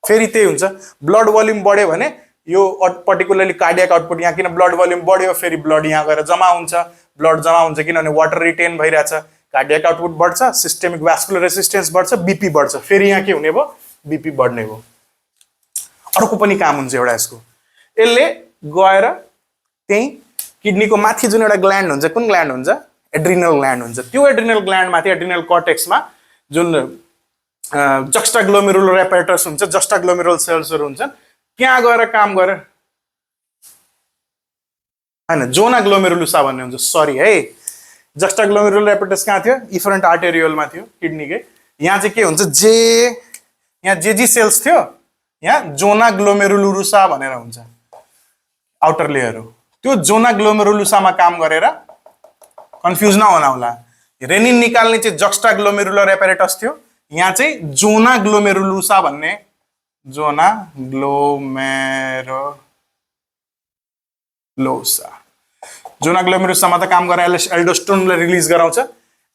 फेरि त्यही हुन्छ, ब्लड भोल्युम बढ्यो भने यो पर्टिकुलरली कार्डियक आउटपुट, यहाँ किन ब्लड भोल्युम बढ्यो, फेरि ब्लड यहाँ गएर जमा हुन्छ, ब्लड जमा हुन्छ किनभने वाटर रिटेन भइरहेछ, कार्डियक आउटपुट बढ्छ, सिस्टेमिक भास्कुलर रेसिस्टेन्स बढ्छ, बीपी बढ्छ, फेरि यहाँ के हुने भयो, बीपी बढ्ने भयो। अर्को पनि काम हुन्छ एउटा यसको, यसले गएर त्यही किडनीको माथि जुन एउटा ग्ल्यान्ड हुन्छ, कुन ग्ल्यान्ड हुन्छ, एड्रिनल ग्ल्यान्ड हुन्छ, त्यो एड्रिनल ग्ल्यान्ड माथि एड्रिनल कर्टेक्समा जुन जक्स्टाग्लोमेरुलर एपेरेटस हुन्छ, जक्स्टाग्लोमेरुलर सेल्सहरू हुन्छन्, त्यहाँ गएर काम गरेर होइन, जोना ग्लोमेरुलुसा भन्ने हुन्छ, सरी है, जक्स्टाग्लोमेरुलर एपेरेटस कहाँ थियो, इफरेन्ट आर्टेरियोलमा थियो किडनीकै। यहाँ चाहिँ के हुन्छ, यहाँ जेजी सेल्स थियो, यहाँ जोना ग्लोमेरुलुसा भनेर हुन्छ आउटर लेयर हो। त्यो जोना ग्लोमेरुलुसामा काम गरेर कन्फ्युज नहुन होला, रेनिन निकाल्ने चाहिँ जक्स्टा ग्लोमेरुलर एपेरेटस थियो, यहाँ चाहिँ जोना ग्लोमेरुलुसा भन्ने, जोना ग्लोमेरुलुसा, जोना ग्लोमेरुलुसामा त काम गरेर एल्डोस्टेरोनलाई रिलिज गराउँछ।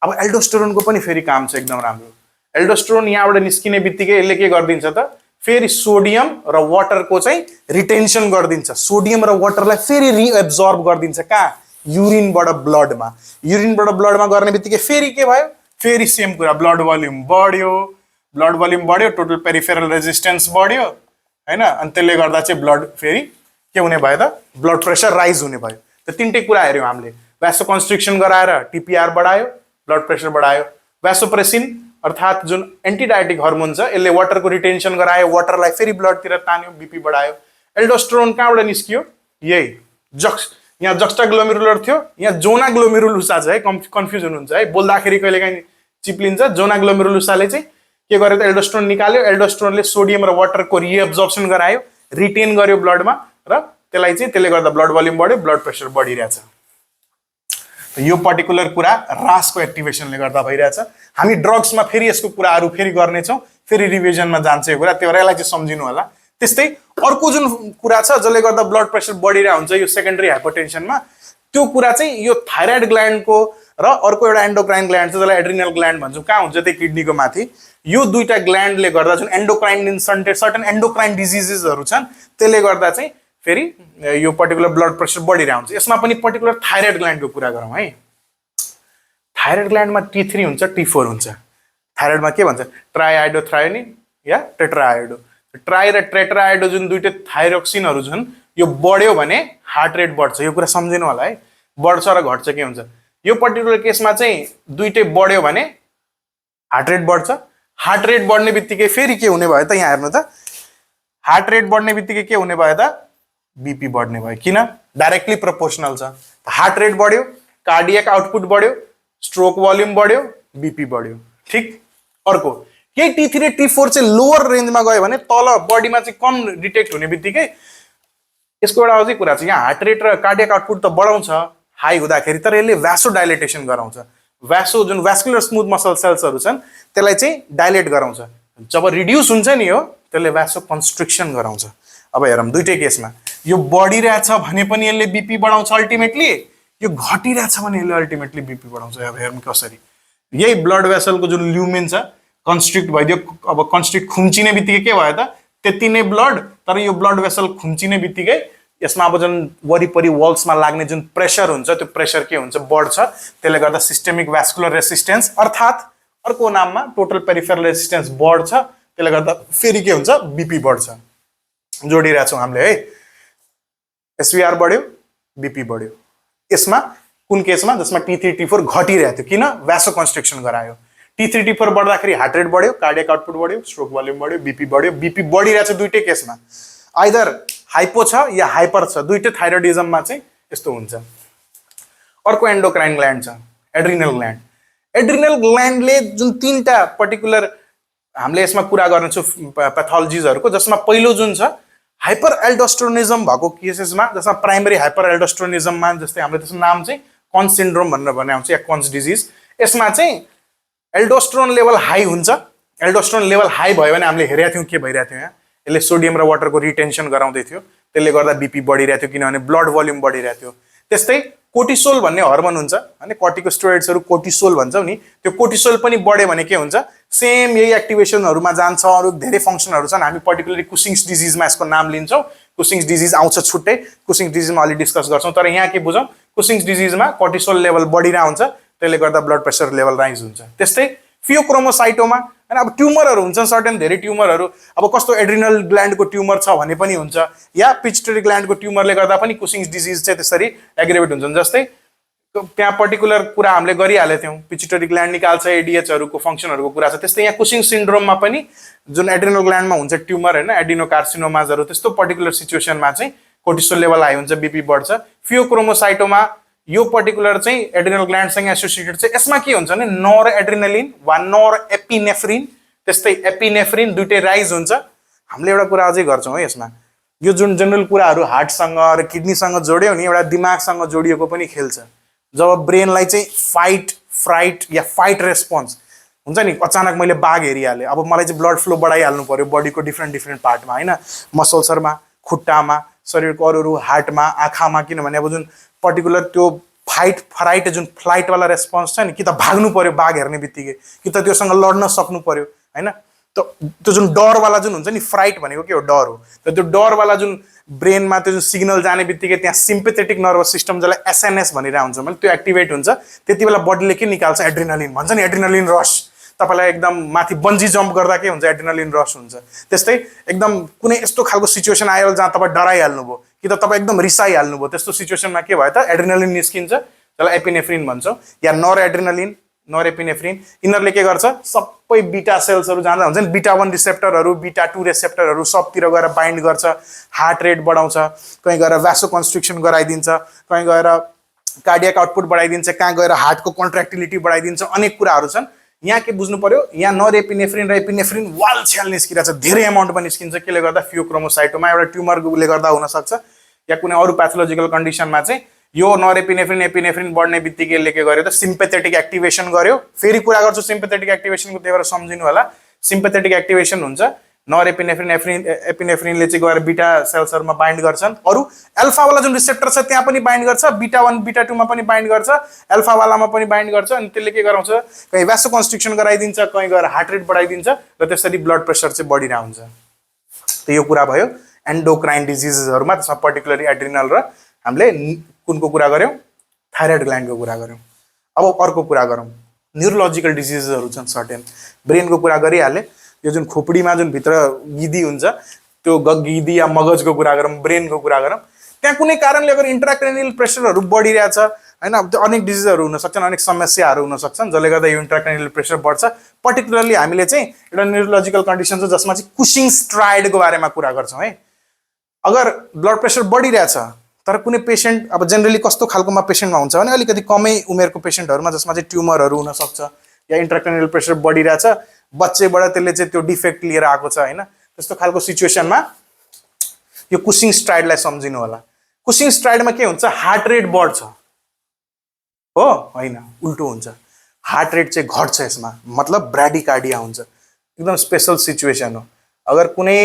अब एल्डोस्टेरोनको पनि फेरि काम छ एकदम राम्रो। एल्डोस्टेरोन यहाँबाट निस्किने बित्तिकै यसले के गरिदिन्छ त, फेरि सोडियम र वाटरको चाहिँ रिटेन्सन गरिदिन्छ, सोडियम र वाटरलाई फेरि रिएब्जर्भ गरिदिन्छ, कहाँ, युरिनबाट ब्लडमा। युरिनबाट ब्लडमा गर्ने बित्तिकै फेरि के भयो, फेरि सेम कुरा, ब्लड भोल्युम बढ्यो, ब्लड भोल्युम बढ्यो, टोटल पेरिफेरल रेजिस्टेन्स बढ्यो होइन, अनि त्यसले गर्दा चाहिँ ब्लड फेरि के हुने भयो त, ब्लड प्रेसर राइज हुने भयो। त तिनटै कुरा हेऱ्यौँ हामीले, भ्यासोकन्स्ट्रिक्सन गराएर टिपिआर बढायो, ब्लड प्रेसर बढायो, भ्यासोप्रेसिन अर्थात् जुन एन्टिडायटिक हर्मोन छ यसले वाटरको रिटेन्सन गरायो, वाटरलाई फेरि ब्लडतिर तान्यो, बीपी बढायो। एल्डोस्टेरोन कहाँबाट निस्कियो, यही यहाँ जक्स्टाग्लोमेरुलर थियो, यहाँ जोना ग्लोमेरुलुसा छ है, कन्फ्युजन हुन्छ है, बोल्दाखेरि कहिलेकाहीँ चिप्लिन्छ। जोना ग्लोमेरुलुसाले चाहिँ के गर्यो त, एल्डोस्टेरोन निकाल्यो, एल्डोस्टेरोनले सोडियम र वाटरको रिएब्जर्प्सन गरायो, रिटेन गर्यो ब्लडमा, र त्यसलाई चाहिँ त्यसले गर्दा ब्लड भोल्युम बढ्यो, ब्लड प्रेसर बढिरहेछ। यो पर्टिकुलर कुरा रासको एक्टिभेसनले गर्दा भइरहेछ। हामी ड्रग्समा फेरि यसको कुराहरू फेरि गर्नेछौँ, फेरि रिभिजनमा जान्छ यो कुरा, त्यो भएर यसलाई चाहिँ सम्झिनु होला। त्यस्तै अर्को जुन कुरा छ जसले गर्दा ब्लड प्रेसर बढिरहेको हुन्छ यो सेकेन्डरी हाइपरटेन्सनमा, त्यो कुरा चाहिँ यो थाइरोइड ग्ल्यान्डको र अर्को एउटा एन्डोक्राइन ग्ल्यान्ड छ जसलाई एड्रिनल ग्ल्यान्ड भन्छौँ, कहाँ हुन्छ त्यही किडनीको माथि। यो दुईटा ग्ल्यान्डले गर्दा जुन एन्डोक्राइन सर्टेन एन्डोक्राइन डिजिजेसहरू छन् त्यसले गर्दा चाहिँ फेरि यो पर्टिकुलर ब्लड प्रेसर बढिरहेको हुन्छ। यसमा पनि पर्टिकुलर थाइरोइड ग्ल्यान्डको कुरा गरौँ है। थाइरोइड ग्ल्यान्डमा T3 हुन्छ, T4 हुन्छ। थाइरोइडमा के भन्छ, ट्राइआइडोथ्रायोनिन या टेट्राआइडो। ट्राई र टेट्राआइडो जुन दुईटै थाइरोक्सिनहरू छन्, यो बढ्यो भने हार्ट रेट बढ्छ। यो कुरा सम्झिनु होला है, बढ्छ र घट्छ के हुन्छ। यो पर्टिकुलर केसमा चाहिँ दुईटै बढ्यो भने हार्ट रेट बढ्छ। हार्ट रेट बढ्ने बित्तिकै फेरि के हुने भयो त, यहाँ हेर्नु त, हार्ट रेट बढ्ने बित्तिकै के हुने भयो त, बीपी बढ्ने भयो। किन, डाइरेक्टली प्रोपोर्सनल छ। हार्ट रेट बढ्यो, कार्डियक आउटपुट बढ्यो, स्ट्रोक भोल्युम बढ्यो, बीपी बढ्यो। ठिक। अर्को यही T3 र T4 चाहिँ लोअर रेन्जमा गयो भने तल बडीमा चाहिँ कम डिटेक्ट हुने बित्तिकै यसको एउटा अझै कुरा छ, यहाँ हार्ट रेट र कार्डियक आउटपुट त बढाउँछ हाई हुँदाखेरि, तर यसले भ्यासो डाइलेटेसन गराउँछ। भ्यासो जुन भ्यास्कुलर स्मुथ मसल सेल्सहरू छन् त्यसलाई चाहिँ डाइलेट गराउँछ। जब रिड्युस हुन्छ नि यो त्यसले भ्यासो कन्स्ट्रिक्सन गराउँछ। अब हेरौँ दुईटै केसमा यो बढिरहेछ भने पनि यसले बीपी बढाउँछ अल्टिमेटली, यो घटिरहेछ भने यसले अल्टिमेटली बीपी बढाउँछ। अब हेरौँ कसरी। यही ब्लड भेसलको जुन ल्युमेन छ कन्स्ट्रिक्ट भइदियो। अब कन्स्ट्रिक्ट खुम्चिने बित्तिकै के भयो त, त्यति नै ब्लड, तर यो ब्लड भेसल खुम्चिने बित्तिकै यसमा अब जुन वरिपरि वल्समा लाग्ने जुन प्रेसर हुन्छ त्यो प्रेसर के हुन्छ, बढ्छ। त्यसले गर्दा सिस्टेमिक भ्यास्कुलर रेसिस्टेन्स अर्थात् अर्को नाममा टोटल पेरिफेरल रेसिस्टेन्स बढ्छ। त्यसले गर्दा फेरि के हुन्छ, बीपी बढ्छ। जोडिरहेछौँ हामीले है, एसभीआर बढ्यो, बीपी बढ्यो। यसमा कुन केसमा, जसमा T3 T4 घटिरहेको थियो, किन, भ्यासो कन्स्ट्रिक्सन गरायो। T3 T4 बढ्दाखेरि हार्ट रेट बढ्यो, कार्डियक आउटपुट बढ्यो, स्ट्रोक भोल्युम बढ्यो, बीपी बढ्यो। बीपी बढिरहेछ दुईटै केसमा, आइदर हाइपो छ या हाइपर छ, दुईटै थाइरोइडिजममा चाहिँ यस्तो हुन्छ। अर्को एन्डोक्राइन ग्ल्यान्ड छ, एड्रिनल ग्ल्यान्ड। एड्रिनल ग्ल्यान्डले जुन तीनटा पर्टिकुलर हामीले यसमा कुरा गर्नेछौँ प्याथोलोजिजहरूको, जसमा पहिलो जुन छ हाइपर एल्डोस्टेरोनिजम भएको केसेसमा, जसमा प्राइमरी हाइपर एल्डोस्टेरोनिजममा, जस्तै हामीले त्यसको नाम चाहिँ कन्स सिन्ड्रोम भनेर भने आउँछ या कन्स डिजिज। यसमा चाहिँ एल्डोस्टेरोन लेभल हाई हुन्छ। एल्डोस्टेरोन लेभल हाई भयो भने हामीले हेरेका थियौँ के भइरहेको थियो, यहाँ यसले सोडियम र वाटरको रिटेन्सन गराउँदै थियो, त्यसले गर्दा बीपी बढिरहेको थियो किनभने ब्लड भोल्युम बढिरहेको थियो। त्यस्तै कोर्टिसोल भन्ने हर्मोन हुन्छ, अनि कर्टिकोस्टेरोइड्सहरू कोर्टिसोल भन्छौँ नि, त्यो कोर्टिसोल पनि बढ्यो भने के हुन्छ, सेम यही एक्टिभेसनहरूमा जान्छ। अरू धेरै फङ्सनहरू छन्, हामी पर्टिकुलरली कुसिङ्स डिजिजमा यसको नाम लिन्छौँ। कुसिङ्स डिजिज आउँछ छुट्टै, कुसिङ्स डिजिजमा अलि डिस्कस गर्छौँ। तर यहाँ के बुझौँ, कुसिङ्स डिजिजमा कर्टिसोल लेभल बढिरहेको हुन्छ, त्यसले गर्दा ब्लड प्रेसर लेभल राइज हुन्छ। त्यस्तै फियोक्रोमोसाइटोमा, अनि अब ट्युमरहरू हुन्छन् सर्टेन धेरै ट्युमरहरू, अब कस्तो एड्रिनल ग्ल्यान्डको ट्युमर छ भने पनि हुन्छ, या पिट्युटरी ग्ल्यान्डको ट्युमरले गर्दा पनि कुसिङ्स डिजिज चाहिँ त्यसरी एग्रेभेट हुन्छन्। जस्तै त्यहाँ पर्टिकुलर कुरा हामीले गरिहालेको थियौँ, पिट्युटरी ग्ल्यान्ड निकाल्छ, एडिएचहरूको फङ्सनहरूको कुरा छ। त्यस्तै यहाँ कुसिङ्स सिन्ड्रोममा पनि जुन एड्रिनल ग्ल्यान्डमा हुन्छ ट्युमर होइन, एडिनोकार्सिनोमाजहरू, त्यस्तो पर्टिकुलर सिचुएसनमा चाहिँ कोर्टिसोल लेभल हाई हुन्छ, बीपी बढ्छ। फियोक्रोमोसाइटोमा यो पर्टिकुलर चाहिँ एड्रिनल ग्ल्यान्डसँग एसोसिएटेड चाहिँ, यसमा के हुन्छ भने नोर एड्रिनलिन वा नोर एपिनेफ्रिन, त्यस्तै एपिनेफ्रिन दुइटै राइज हुन्छ। हामीले एउटा कुरा अझै गर्छौँ है यसमा, यो जुन जनरल कुराहरू हार्टसँग र किडनीसँग जोड्यो नि, एउटा दिमागसँग जोडिएको पनि खेल छ। जब ब्रेनलाई चाहिँ फाइट फ्राइट या फाइट रेस्पोन्स हुन्छ नि, अचानक मैले बाघ हेरिहालेँ, अब मलाई चाहिँ ब्लड फ्लो बढाइहाल्नु पऱ्यो बडीको डिफ्रेन्ट पार्टमा होइन, मसल्सहरूमा, खुट्टामा, शरीरको अरू हार्टमा, आँखामा, किनभने अब जुन पर्टिकुलर त्यो फाइट फ्राइट जुन फ्लाइटवाला रेस्पोन्स छ नि, कि त भाग्नु पऱ्यो बाघ हेर्ने बित्तिकै, कि त त्योसँग लड्न सक्नु पऱ्यो होइन। त्यो जुन डरवाला जुन हुन्छ नि, फ्राइट भनेको के हो, डर हो। त त्यो डरवाला जुन ब्रेनमा त्यो जुन सिग्नल जाने बित्तिकै त्यहाँ सिम्पेथेटिक नर्भस सिस्टम जसलाई एसएनएस भनिरहेको हुन्छ मैले, त्यो एक्टिभेट हुन्छ। त्यति बेला बडीले के निकाल्छ, एड्रिनलिन भन्छ नि, एड्रिनलिन रस। तपाईँलाई एकदम माथि बन्जी जम्प गर्दा के हुन्छ, एड्रिनलिन रस हुन्छ। त्यस्तै एकदम कुनै यस्तो खालको सिचुएसन आयो जहाँ तपाईँ डराइहाल्नुभयो कि त तपाईँ एकदम रिसाइहाल्नुभयो, त्यस्तो सिचुएसनमा के भयो त, एड्रिनलिन निस्किन्छ, जसलाई एपिनेफ्रिन भन्छौँ, या नर एड्रिनलिन, नर एपिनेफ्रिन। यिनीहरूले के गर्छ, सबै बिटा सेल्सहरू जाँदा हुन्छ नि, बिटा 1 रिसेप्टरहरू, बिटा 2 रिसेप्टरहरू सबतिर गएर बाइन्ड गर्छ, हार्ट रेट बढाउँछ, कहीँ गएर भ्यासो कन्स्ट्रिक्सन गराइदिन्छ, कहीँ गएर कार्डियक आउटपुट बढाइदिन्छ, कहाँ गएर हार्टको कन्ट्र्याक्टिलिटी बढाइदिन्छ, अनेक कुराहरू छन्। यहाँ के बुझ्नु पर्यो, यहाँ नर एपिनेफ्रिन र एपिनेफ्रिन वाल छ्याल निस्किरहेछ, धेरै एमाउन्टमा निस्किन्छ। केले गर्दा, फियोक्रोमोसाइटोमा एउटा ट्युमरले गर्दा हुनसक्छ, या कुनै अरू प्याथोलोजिकल कन्डिसनमा चाहिँ यो नर एपिनेफ्रिन एपिनेफ्रिन बढ्ने बित्तिकै यसले के गर्यो त, सिम्पेथेटिक एक्टिभेसन गर्यो। फेरि कुरा गर्छु सिम्पेथेटिक एक्टिभेसनको, त्यही भएर सम्झिनु होला। सिम्पेथेटिक एक्टिभेसन हुन्छ, नर एपिनेफ्रिन एपिनेफ्रिनले चाहिँ गएर बिटा सेल्सहरूमा बाइन्ड गर्छन्। अरू एल्फावाला जुन रिसेप्टर छ त्यहाँ पनि बाइन्ड गर्छ, बिटा 1 बिटा 2 मा पनि बाइन्ड गर्छ, एल्फावालामा पनि बाइन्ड गर्छ। अनि त्यसले के गराउँछ, कहीँ भ्यासो कन्स्ट्रिक्सन गराइदिन्छ, कहीँ गएर हार्ट रेट बढाइदिन्छ, र त्यसरी ब्लड प्रेसर चाहिँ बढिरहेको हुन्छ। त यो कुरा भयो एन्डोक्राइन डिजिजेसहरूमा, त्यसमा पर्टिकुलरली एड्रिनल र हामीले कुनको कुरा गऱ्यौँ, थाइरोइड ग्ल्यान्डको कुरा गऱ्यौँ। अब अर्को कुरा गरौँ, न्युरोलोजिकल डिजिजेसहरू छन् सर्टेन। ब्रेनको कुरा गरिहालेँ, यो जुन खोपडीमा जुन भित्र गिदी हुन्छ त्यो गिदी या मगजको कुरा गरौँ, ब्रेनको कुरा गरौँ, त्यहाँ कुनै कारणले अगर इन्ट्राक्रेनियल प्रेसरहरू बढिरहेछ होइन, त्यो अनेक डिजिजहरू हुनसक्छन्, अनेक समस्याहरू हुनसक्छन् जसले गर्दा यो इन्ट्राक्रेनियल प्रेसर बढ्छ। पर्टिकुलरली हामीले चाहिँ एउटा न्युरोलोजिकल कन्डिसन छ जसमा चाहिँ कुसिङ्स ट्रायडको बारेमा कुरा गर्छौँ है। अगर ब्लड प्रेसर बढिरहेछ, तर कुनै पेसेन्ट अब जेनरली कस्तो खालकोमा पेसेन्टमा हुन्छ भने अलिकति कमै उमेरको पेसेन्टहरूमा जसमा चाहिँ ट्युमरहरू हुनसक्छ या इन्ट्राक्रनियल प्रेसर बढिरहेछ, बच्चैबाट त्यसले चाहिँ त्यो डिफेक्ट लिएर आएको छ होइन, त्यस्तो खालको सिचुएसनमा यो कुसिङ स्ट्राइडलाई सम्झिनु होला। कुसिङ स्ट्राइडमा के हुन्छ, हार्ट रेट बढ्छ हो, होइन उल्टो हुन्छ, हार्ट रेट चाहिँ घट्छ यसमा, मतलब ब्राडिकार्डिया हुन्छ। एकदम स्पेसल सिचुएसन हो। अगर कुनै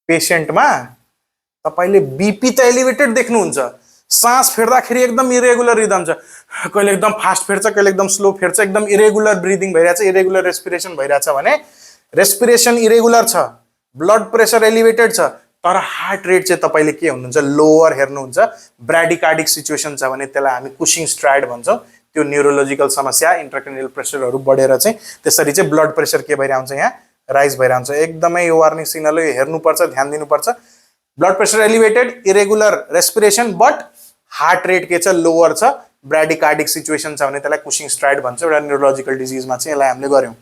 पेसेन्टमा तपाईले बीपी त एलिभेटेड देख्नुहुन्छ, सास फेर्दाखेरि एकदम इरेगुलर रिदम छ, कहिले एकदम फास्ट फेर्छ, कहिले एकदम स्लो फेर्छ, एकदम इरेगुलर ब्रिदिङ भइरहेछ, इरेगुलर रेस्पिरेसन भइरहेछ भने रेस्पिरेसन इरेगुलर छ, ब्लड प्रेसर एलिभेटेड छ, तर हार्ट रेट चाहिँ तपाईले के हुनुहुन्छ, लोअर हेर्नुहुन्छ, ब्राडिकार्डिक सिचुएसन छ भने त्यसलाई हामी कुसिङ स्ट्राइड भन्छौँ। त्यो न्युरोलोजिकल समस्या, इन्ट्राक्रनियल प्रेसरहरू बढेर चाहिँ त्यसरी चाहिँ ब्लड प्रेसर के भइरहन्छ, यहाँ राइज भइरहन्छ। एकदमै यो वार्निङ सिग्नल हेर्नुपर्छ, ध्यान दिनुपर्छ। Blood pressure elevated, irregular respiration, but heart rate के छ, लोअर छ, ब्राडिकार्डिक सिचुएसन छ भने त्यसलाई कुसिङ स्ट्राइड भन्छ। एउटा न्युरोलोजिकल डिजिजमा चाहिँ यसलाई हामीले गर्यौँ।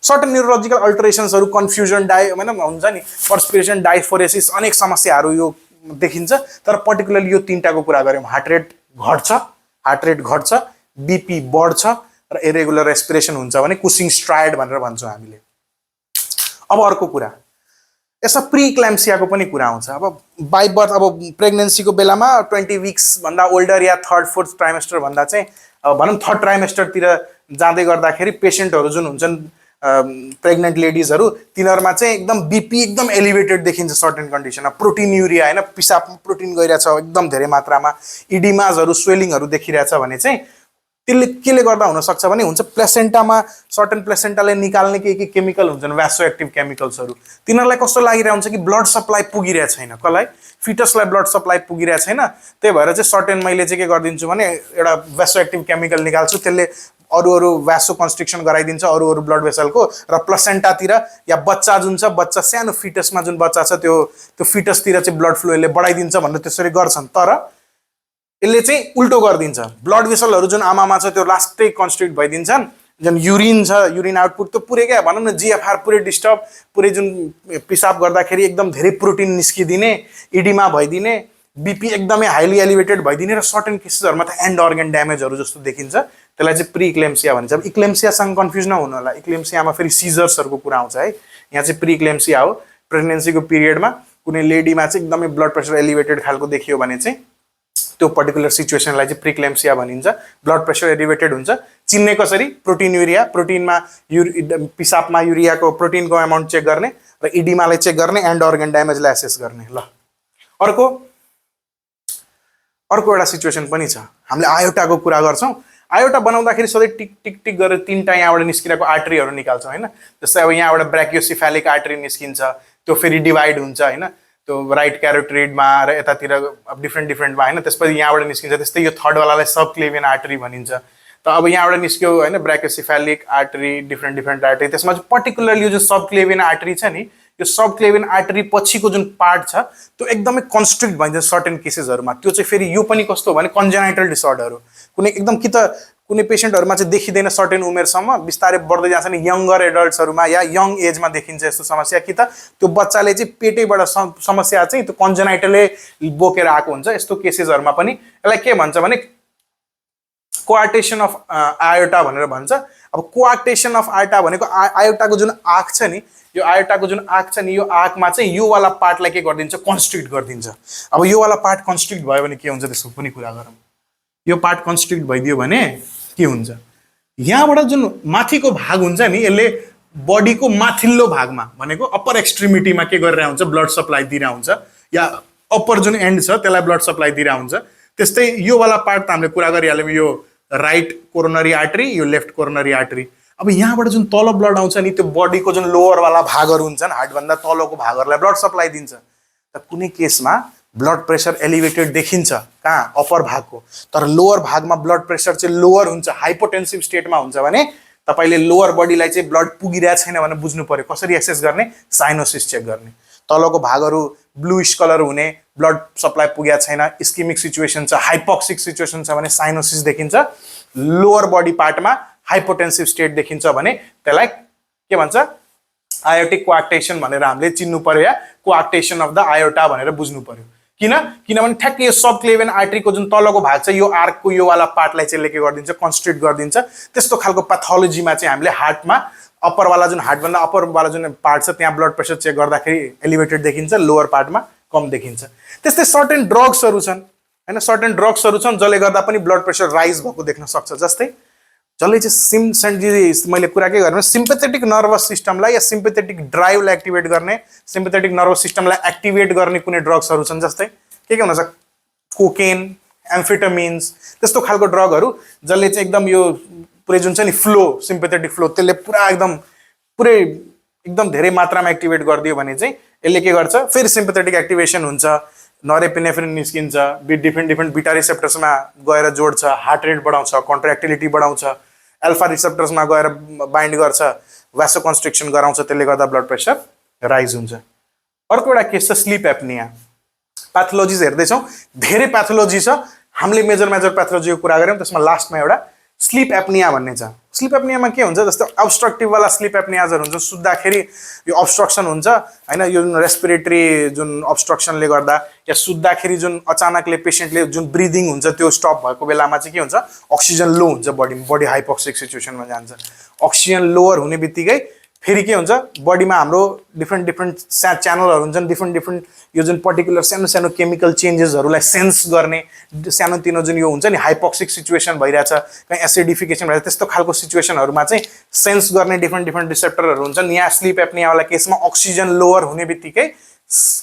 सर्टन न्युरोलोजिकल अल्टरेसन्सहरू, कन्फ्युजन, होइन हुन्छ नि, पर्सपिरेसन, डाइफोरेसिस, अनेक समस्याहरू यो देखिन्छ। तर पर्टिकुलरली यो तीनटाको कुरा गऱ्यौँ, हार्ट रेट घट्छ, बीपी बढ्छ र इरेगुलर रेस्पिरेसन हुन्छ भने कुसिङ स्ट्राइड भनेर भन्छौँ हामीले। अब अर्को कुरा, यसमा प्री क्ल्याम्सियाको पनि कुरा आउँछ। अब बाई बर्थ, अब प्रेग्नेन्सीको बेलामा 20 विक्स भन्दा ओल्डर या 3rd 4th ट्राइमेस्टर भन्दा चाहिँ भनौँ 3rd ट्राइमेस्टरतिर जाँदै गर्दाखेरि पेसेन्टहरू जुन हुन्छन् प्रेग्नेन्ट लेडिजहरू, तिनीहरूमा चाहिँ एकदम बीपी एकदम एलिभेटेड देखिन्छ सर्टेन कन्डिसनमा, प्रोटिन युरिया होइन, पिसाबमा प्रोटिन गइरहेछ एकदम धेरै मात्रामा, इडिमाजहरू, स्वेलिङहरू देखिरहेछ भने चाहिँ त्यसले केले गर्दा हुनसक्छ भने हुन्छ प्लेसेन्टामा सर्टेन प्लेसेन्टाले निकाल्ने के केमिकल हुन्छन्, भ्यासो एक्टिभ केमिकल्सहरू, तिनीहरूलाई कस्तो लागिरहेको हुन्छ कि ब्लड सप्लाई पुगिरहेको छैन, कसलाई, फिटसलाई ब्लड सप्लाई पुगिरहेको छैन। त्यही भएर चाहिँ सर्टेन मैले चाहिँ के गरिदिन्छु भने एउटा भ्यासो एक्टिभ केमिकल निकाल्छु, त्यसले अरू भ्यासो कन्स्ट्रिक्सन गराइदिन्छ अरू ब्लड भेसलको, र प्लेसेन्टातिर या बच्चा जुन छ, बच्चा सानो फिटसमा जुन बच्चा छ त्यो फिटसतिर चाहिँ ब्लड फ्लो यसले बढाइदिन्छ भनेर त्यसरी गर्छन्। तर यसले चाहिँ उल्टो गरिदिन्छ, ब्लड भेसलहरू जुन आमामा छ त्यो लास्टै कन्स्ट्रिक्ट भइदिन्छन्, जुन युरिन छ, युरिन आउटपुट त्यो पुरै क्या भनौँ न जिएफआर पुरै डिस्टर्ब, पुरै जुन पिसाब गर्दाखेरि एकदम धेरै प्रोटिन निस्किदिने, इडिमा भइदिने, बीपी एकदमै हाइली एलिभेटेड भइदिने, र सर्टेन केसेसहरूमा त एन्ड अर्गन ड्यामेजहरू जस्तो देखिन्छ। त्यसलाई चाहिँ प्री इक्लेम्सिया भन्छ। अब इक्लेम्सियासँग कन्फ्युज नहुनु होला, इक्लेम्सियामा फेरि सिजर्सहरूको कुरा आउँछ है, यहाँ चाहिँ प्री इक्लेम्सिया हो। प्रेग्नेन्सीको पिरियडमा कुनै लेडीमा चाहिँ एकदमै ब्लड प्रेसर एलिभेटेड खालको देखियो भने चाहिँ त्यो पर्टिकुलर सिचुएसनलाई चाहिँ प्रिक्लेम्सिया भनिन्छ। ब्लड प्रेसर एलिभेटेड हुन्छ। चिन्ने कसरी, प्रोटिन युरिया, प्रोटिनमा पिसाबमा युरियाको प्रोटिनको अमाउन्ट चेक गर्ने र इडिमालाई चेक गर्ने, एन्ड अर्गन ड्यामेजलाई एसेस गर्ने। ल अर्को एउटा सिचुएसन पनि छ, हामीले आयोटाको कुरा गर्छौँ। आयोटा बनाउँदाखेरि सधैँ टिक टिक टिक गरेर 3टा यहाँबाट निस्किरहेको आर्टरीहरू निकाल्छौँ होइन। जस्तै अब यहाँबाट ब्राकियोसिफेलिक आर्टरी निस्किन्छ, त्यो फेरि डिभाइड हुन्छ होइन, त्यो राइट क्यारोटिडमा र यतातिर अब डिफ्रेन्टमा होइन। त्यसपछि यहाँबाट निस्किन्छ, त्यस्तै यो थर्डवालालाई सबक्लेभियन आर्टरी भनिन्छ। त अब यहाँबाट निस्क्यो होइन ब्राकियोसिफेलिक आर्टरी, डिफ्रेन्ट आर्टरी, त्यसमा चाहिँ पर्टिकुलरली यो जुन सबक्लेभियन आर्टरी छ नि, यो सबक्लेभियन आर्टरी पछिको जुन पार्ट छ त्यो एकदमै कन्स्ट्रिक्ट भइन्छ सर्टेन केसेसहरूमा। त्यो चाहिँ फेरि यो पनि कस्तो हो भने कन्जेनाइटल डिसअर्डर हो। कुनै एकदम कि त कुनै पेसेन्टहरूमा चाहिँ देखिँदैन सर्टेन उमेरसम्म, बिस्तारै बढ्दै जान्छ नि, यङ्गर एडल्ट्सहरूमा या यङ एजमा देखिन्छ यस्तो समस्या। कि त त्यो बच्चाले चाहिँ पेटैबाट समस्या चाहिँ त्यो कन्जेनाइटलले बोकेर आएको हुन्छ। यस्तो केसेसहरूमा पनि यसलाई के भन्छ भने कोआर्टेसन अफ आयोटा भनेर भन्छ। अब कोआर्टेसन अफ आयोटा भनेको आयोटाको जुन आँख छ नि, यो आयोटाको जुन आँख छ नि, यो आँखमा चाहिँ यो वाला पार्टलाई के गरिदिन्छ, कन्स्ट्रिक्ट गरिदिन्छ। अब यो वाला पार्ट कन्स्ट्रिक्ट भयो भने के हुन्छ त्यसको पनि कुरा गरौँ। यो पार्ट कन्स्ट्रिक्ट भइदियो भने के हुन्छ, यहाँबाट जुन माथिको भाग हुन्छ नि, यसले बडीको माथिल्लो भागमा भनेको अप्पर एक्सट्रिमिटीमा के गरिरहेको हुन्छ, ब्लड सप्लाई दिइरहेको हुन्छ, या अप्पर जुन एन्ड छ त्यसलाई ब्लड सप्लाई दिइरहेको हुन्छ। त्यस्तै यो वाला पार्ट त हामीले कुरा गरिहाल्यौँ, यो राइट कोरोनरी आर्टरी, यो लेफ्ट कोरोनरी आर्टरी। अब यहाँबाट जुन तल ब्लड आउँछ नि, त्यो बडीको जुन लोवरवाला भागहरू हुन्छन्, हार्टभन्दा तलको भागहरूलाई ब्लड सप्लाई दिन्छ। त कुनै केसमा ब्लड प्रेसर एलिभेटेड देखिन्छ कहाँ, अप्पर भागको, तर लोअर भागमा ब्लड प्रेसर चाहिँ लोअर हुन्छ, हाइपोटेन्सिभ स्टेटमा हुन्छ भने तपाईँले लोअर बडीलाई चाहिँ ब्लड पुगिरहेको छैन भने बुझ्नु पर्यो। कसरी एक्सेस गर्ने, साइनोसिस चेक गर्ने। तलको भागहरू ब्लुइश कलर हुने, ब्लड सप्लाई पुगेको छैन, इस्केमिक सिचुएसन छ, हाइपोक्सिक सिचुएसन छ भने साइनोसिस देखिन्छ। लोअर बडी पार्टमा हाइपोटेन्सिभ स्टेट देखिन्छ भने त्यसलाई के भन्छ, आयोटिक कोआक्टेसन भनेर हामीले चिन्नु पर्यो, या कोआक्टेसन अफ द आयोटा भनेर बुझ्नु पर्यो। किनभने ठ्याक्कै यो सबक्लेवियन आर्टरीको जुन तलको भाग छ यो आर्कको यो वाला पार्टलाई चाहिँ के गरिदिन्छ कन्स्ट्रिक्ट गरिदिन्छ। त्यस्तो खालको प्याथोलोजीमा चाहिँ हामीले हार्टमा अप्परवाला जुन हार्टभन्दा अप्परवाला जुन पार्ट छ त्यहाँ ब्लड प्रेसर चेक गर्दाखेरि एलिभेटेड देखिन्छ, लोवर पार्टमा कम देखिन्छ। त्यस्तै सर्टेन ड्रग्सहरू छन् हैन, सर्टेन ड्रग्सहरू छन् जसले गर्दा पनि ब्लड प्रेसर राइज भएको देख्न सक्छ। जस्तै जसले चाहिँ मैले कुरा के गर्ने सिम्पेथेटिक नर्भस सिस्टमलाई या सिम्पेथेटिक ड्राइभलाई एक्टिभेट गर्ने, सिम्पेथेटिक नर्भस सिस्टमलाई एक्टिभेट गर्ने कुनै ड्रग्सहरू छन्। जस्तै के हुनसक्छ कोकेन, एम्फिटामिन्स, त्यस्तो खालको ड्रगहरू जसले चाहिँ एकदम यो पुरै जुन छ नि फ्लो, सिम्पेथेटिक फ्लो त्यसले पुरै एकदम धेरै मात्रामा एक्टिभेट गरिदियो भने चाहिँ यसले के गर्छ फेरि सिम्पेथेटिक एक्टिभेसन हुन्छ, नोरेपिनेफ्रिन निस्किन्छ, डिफ्रेन्ट बिटा रिसेप्टर्समा गएर जोड्छ, हार्ट रेट बढाउँछ, कन्ट्र्याक्टिलिटी बढाउँछ, एल्फा रिसेप्टर्समा गएर बाइन्ड गर्छ, भ्यासोकन्स्ट्रिक्सन गराउँछ, त्यसले गर्दा ब्लड प्रेसर राइज हुन्छ। अर्को एउटा केस छ स्लिप एप्निया। प्याथोलोजिज हेर्दैछौँ, धेरै प्याथोलोजी छ, हामीले मेजर प्याथोलोजीको कुरा गऱ्यौँ, त्यसमा लास्टमा एउटा स्लिप एप्निया भन्ने छ। स्लिप एप्नियामा के हुन्छ जस्तो अब्स्ट्रक्टिभवाला स्लिप एप्नियाजहरू हुन्छ, सुत्दाखेरि यो अब्स्ट्रक्सन हुन्छ हैन, यो जुन रेस्पिरेटरी जुन अब्स्ट्रक्सनले गर्दा या सुत्दाखेरि जुन अचानकले पेसेन्टले जुन ब्रिदिङ हुन्छ त्यो स्टप भएको बेलामा चाहिँ के हुन्छ अक्सिजन लो हुन्छ, बडी हाइपोक्सिक सिचुएसनमा जान्छ। अक्सिजन लोअर हुने बित्तिकै फेरि के हुन्छ बडीमा हाम्रो डिफ्रेन्ट च्यानलहरू हुन्छन्, डिफ्रेन्ट यो जुन पर्टिकुलर सानो केमिकल चेन्जेसहरूलाई सेन्स गर्ने सानोतिनो जुन यो हुन्छ नि हाइपोक्सिक सिचुएसन भइरहेछ, कहीँ एसिडिफिकेसन भइरहेछ, त्यस्तो खालको सिचुएसनहरूमा चाहिँ सेन्स गर्ने डिफ्रेन्ट रिसेप्टरहरू हुन्छन्। यहाँ स्लिप एप्नियावाला केसमा अक्सिजन लोअर हुने बित्तिकै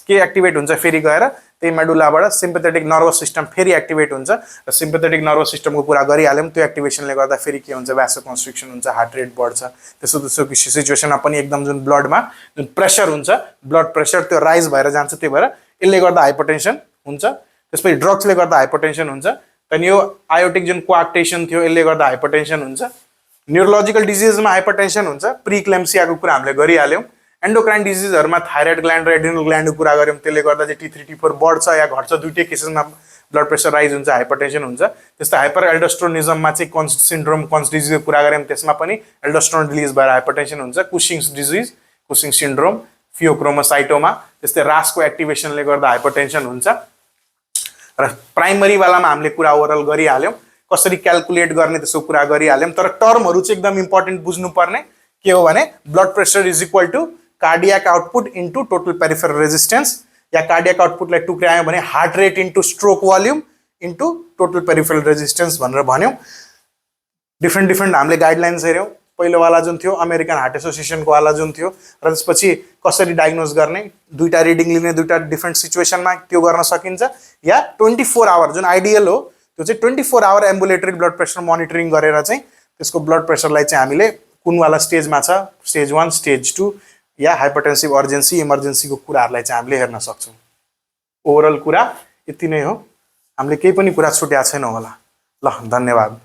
के एक्टिभेट हुन्छ फेरि गएर त्यही मेडुलाबाट सिम्पेथेटिक नर्भस सिस्टम फेरि एक्टिभेट हुन्छ र सिम्पेथेटिक नर्भस सिस्टमको कुरा गरिहाल्यौँ, त्यो एक्टिभेसनले गर्दा फेरि के हुन्छ भ्यासोकन्स्ट्रिक्सन हुन्छ, हार्ट रेट बढ्छ। त्यस्तो सिचुएसनमा पनि एकदम जुन ब्लडमा जुन प्रेसर हुन्छ, ब्लड प्रेसर त्यो राइज भएर जान्छ, त्यही भएर यसले गर्दा हाइपरटेन्सन हुन्छ। त्यसपछि ड्रग्सले गर्दा हाइपरटेन्सन हुन्छ। त्यहाँदेखि यो आयोटिक जुन कोआक्टेसन थियो यसले गर्दा हाइपरटेन्सन हुन्छ। न्युरोलोजिकल डिजिजमा हाइपरटेन्सन हुन्छ, प्रिक्लेम्सियाको कुरा हामीले गरिहाल्यौँ। एन्डोक्राइन डिजिजहरूमा थाइरोइड ग्ल्यान्ड र एड्रिनल ग्ल्यान्डको कुरा गऱ्यौँ, त्यसले गर्दा चाहिँ T3 T4 बढ्छ या घट्छ, दुइटै केसेसमा ब्लड प्रेसर राइज हुन्छ, हाइपरटेन्सन हुन्छ। त्यस्तै हाइपर एल्डोस्टेरोनिजममा चाहिँ कन्स सिन्ड्रोम, कन्स डिजिजको कुरा गऱ्यौँ, त्यसमा पनि एल्डोस्टेरोन रिलिज भएर हाइपरटेन्सन हुन्छ। कुशिङ्स डिजिज, कुशिङ सिन्ड्रोम, फियोक्रोमोसाइटोमा, त्यस्तै रासको एक्टिभेसनले गर्दा हाइपरटेन्सन हुन्छ। र प्राइमरीवालामा हामीले कुरा ओभरअल गरिहाल्यौँ, कसरी क्यालकुलेट गर्ने त्यसको कुरा गरिहाल्यौँ। तर टर्महरू चाहिँ एकदम इम्पोर्टेन्ट बुझ्नुपर्ने के हो भने blood pressure is equal to cardiac output into total peripheral resistance, या कार्डियक आउटपुटलाई टुक्रायौँ भने heart rate into stroke volume into total peripheral resistance भनेर भन्यौँ। डिफ्रेन्ट हामीले गाइडलाइन्स हेऱ्यौँ। पहिलोवाला जुन थियो अमेरिकन हार्ट एसोसिएसनको वाला जुन थियो, र त्यसपछि कसरी डायग्नोज गर्ने, दुईवटा रिडिङ लिने, दुईवटा डिफ्रेन्ट सिचुएसनमा त्यो गर्न सकिन्छ, या 24 आवर जुन आइडियल हो त्यो चाहिँ 24 hour ambulatory blood pressure monitoring गरेर चाहिँ त्यसको ब्लड प्रेसरलाई चाहिँ हामीले कुनवाला स्टेजमा छ, स्टेज 1, स्टेज 2 या हाइपरटेन्सिभ अर्जेन्सी, इमर्जेन्सीको कुराहरूलाई चाहिँ हामीले हेर्न सक्छौँ। ओभरअल कुरा यति नै हो, हामीले केही पनि कुरा छुट्याएको छैनौँ होला। ल, धन्यवाद।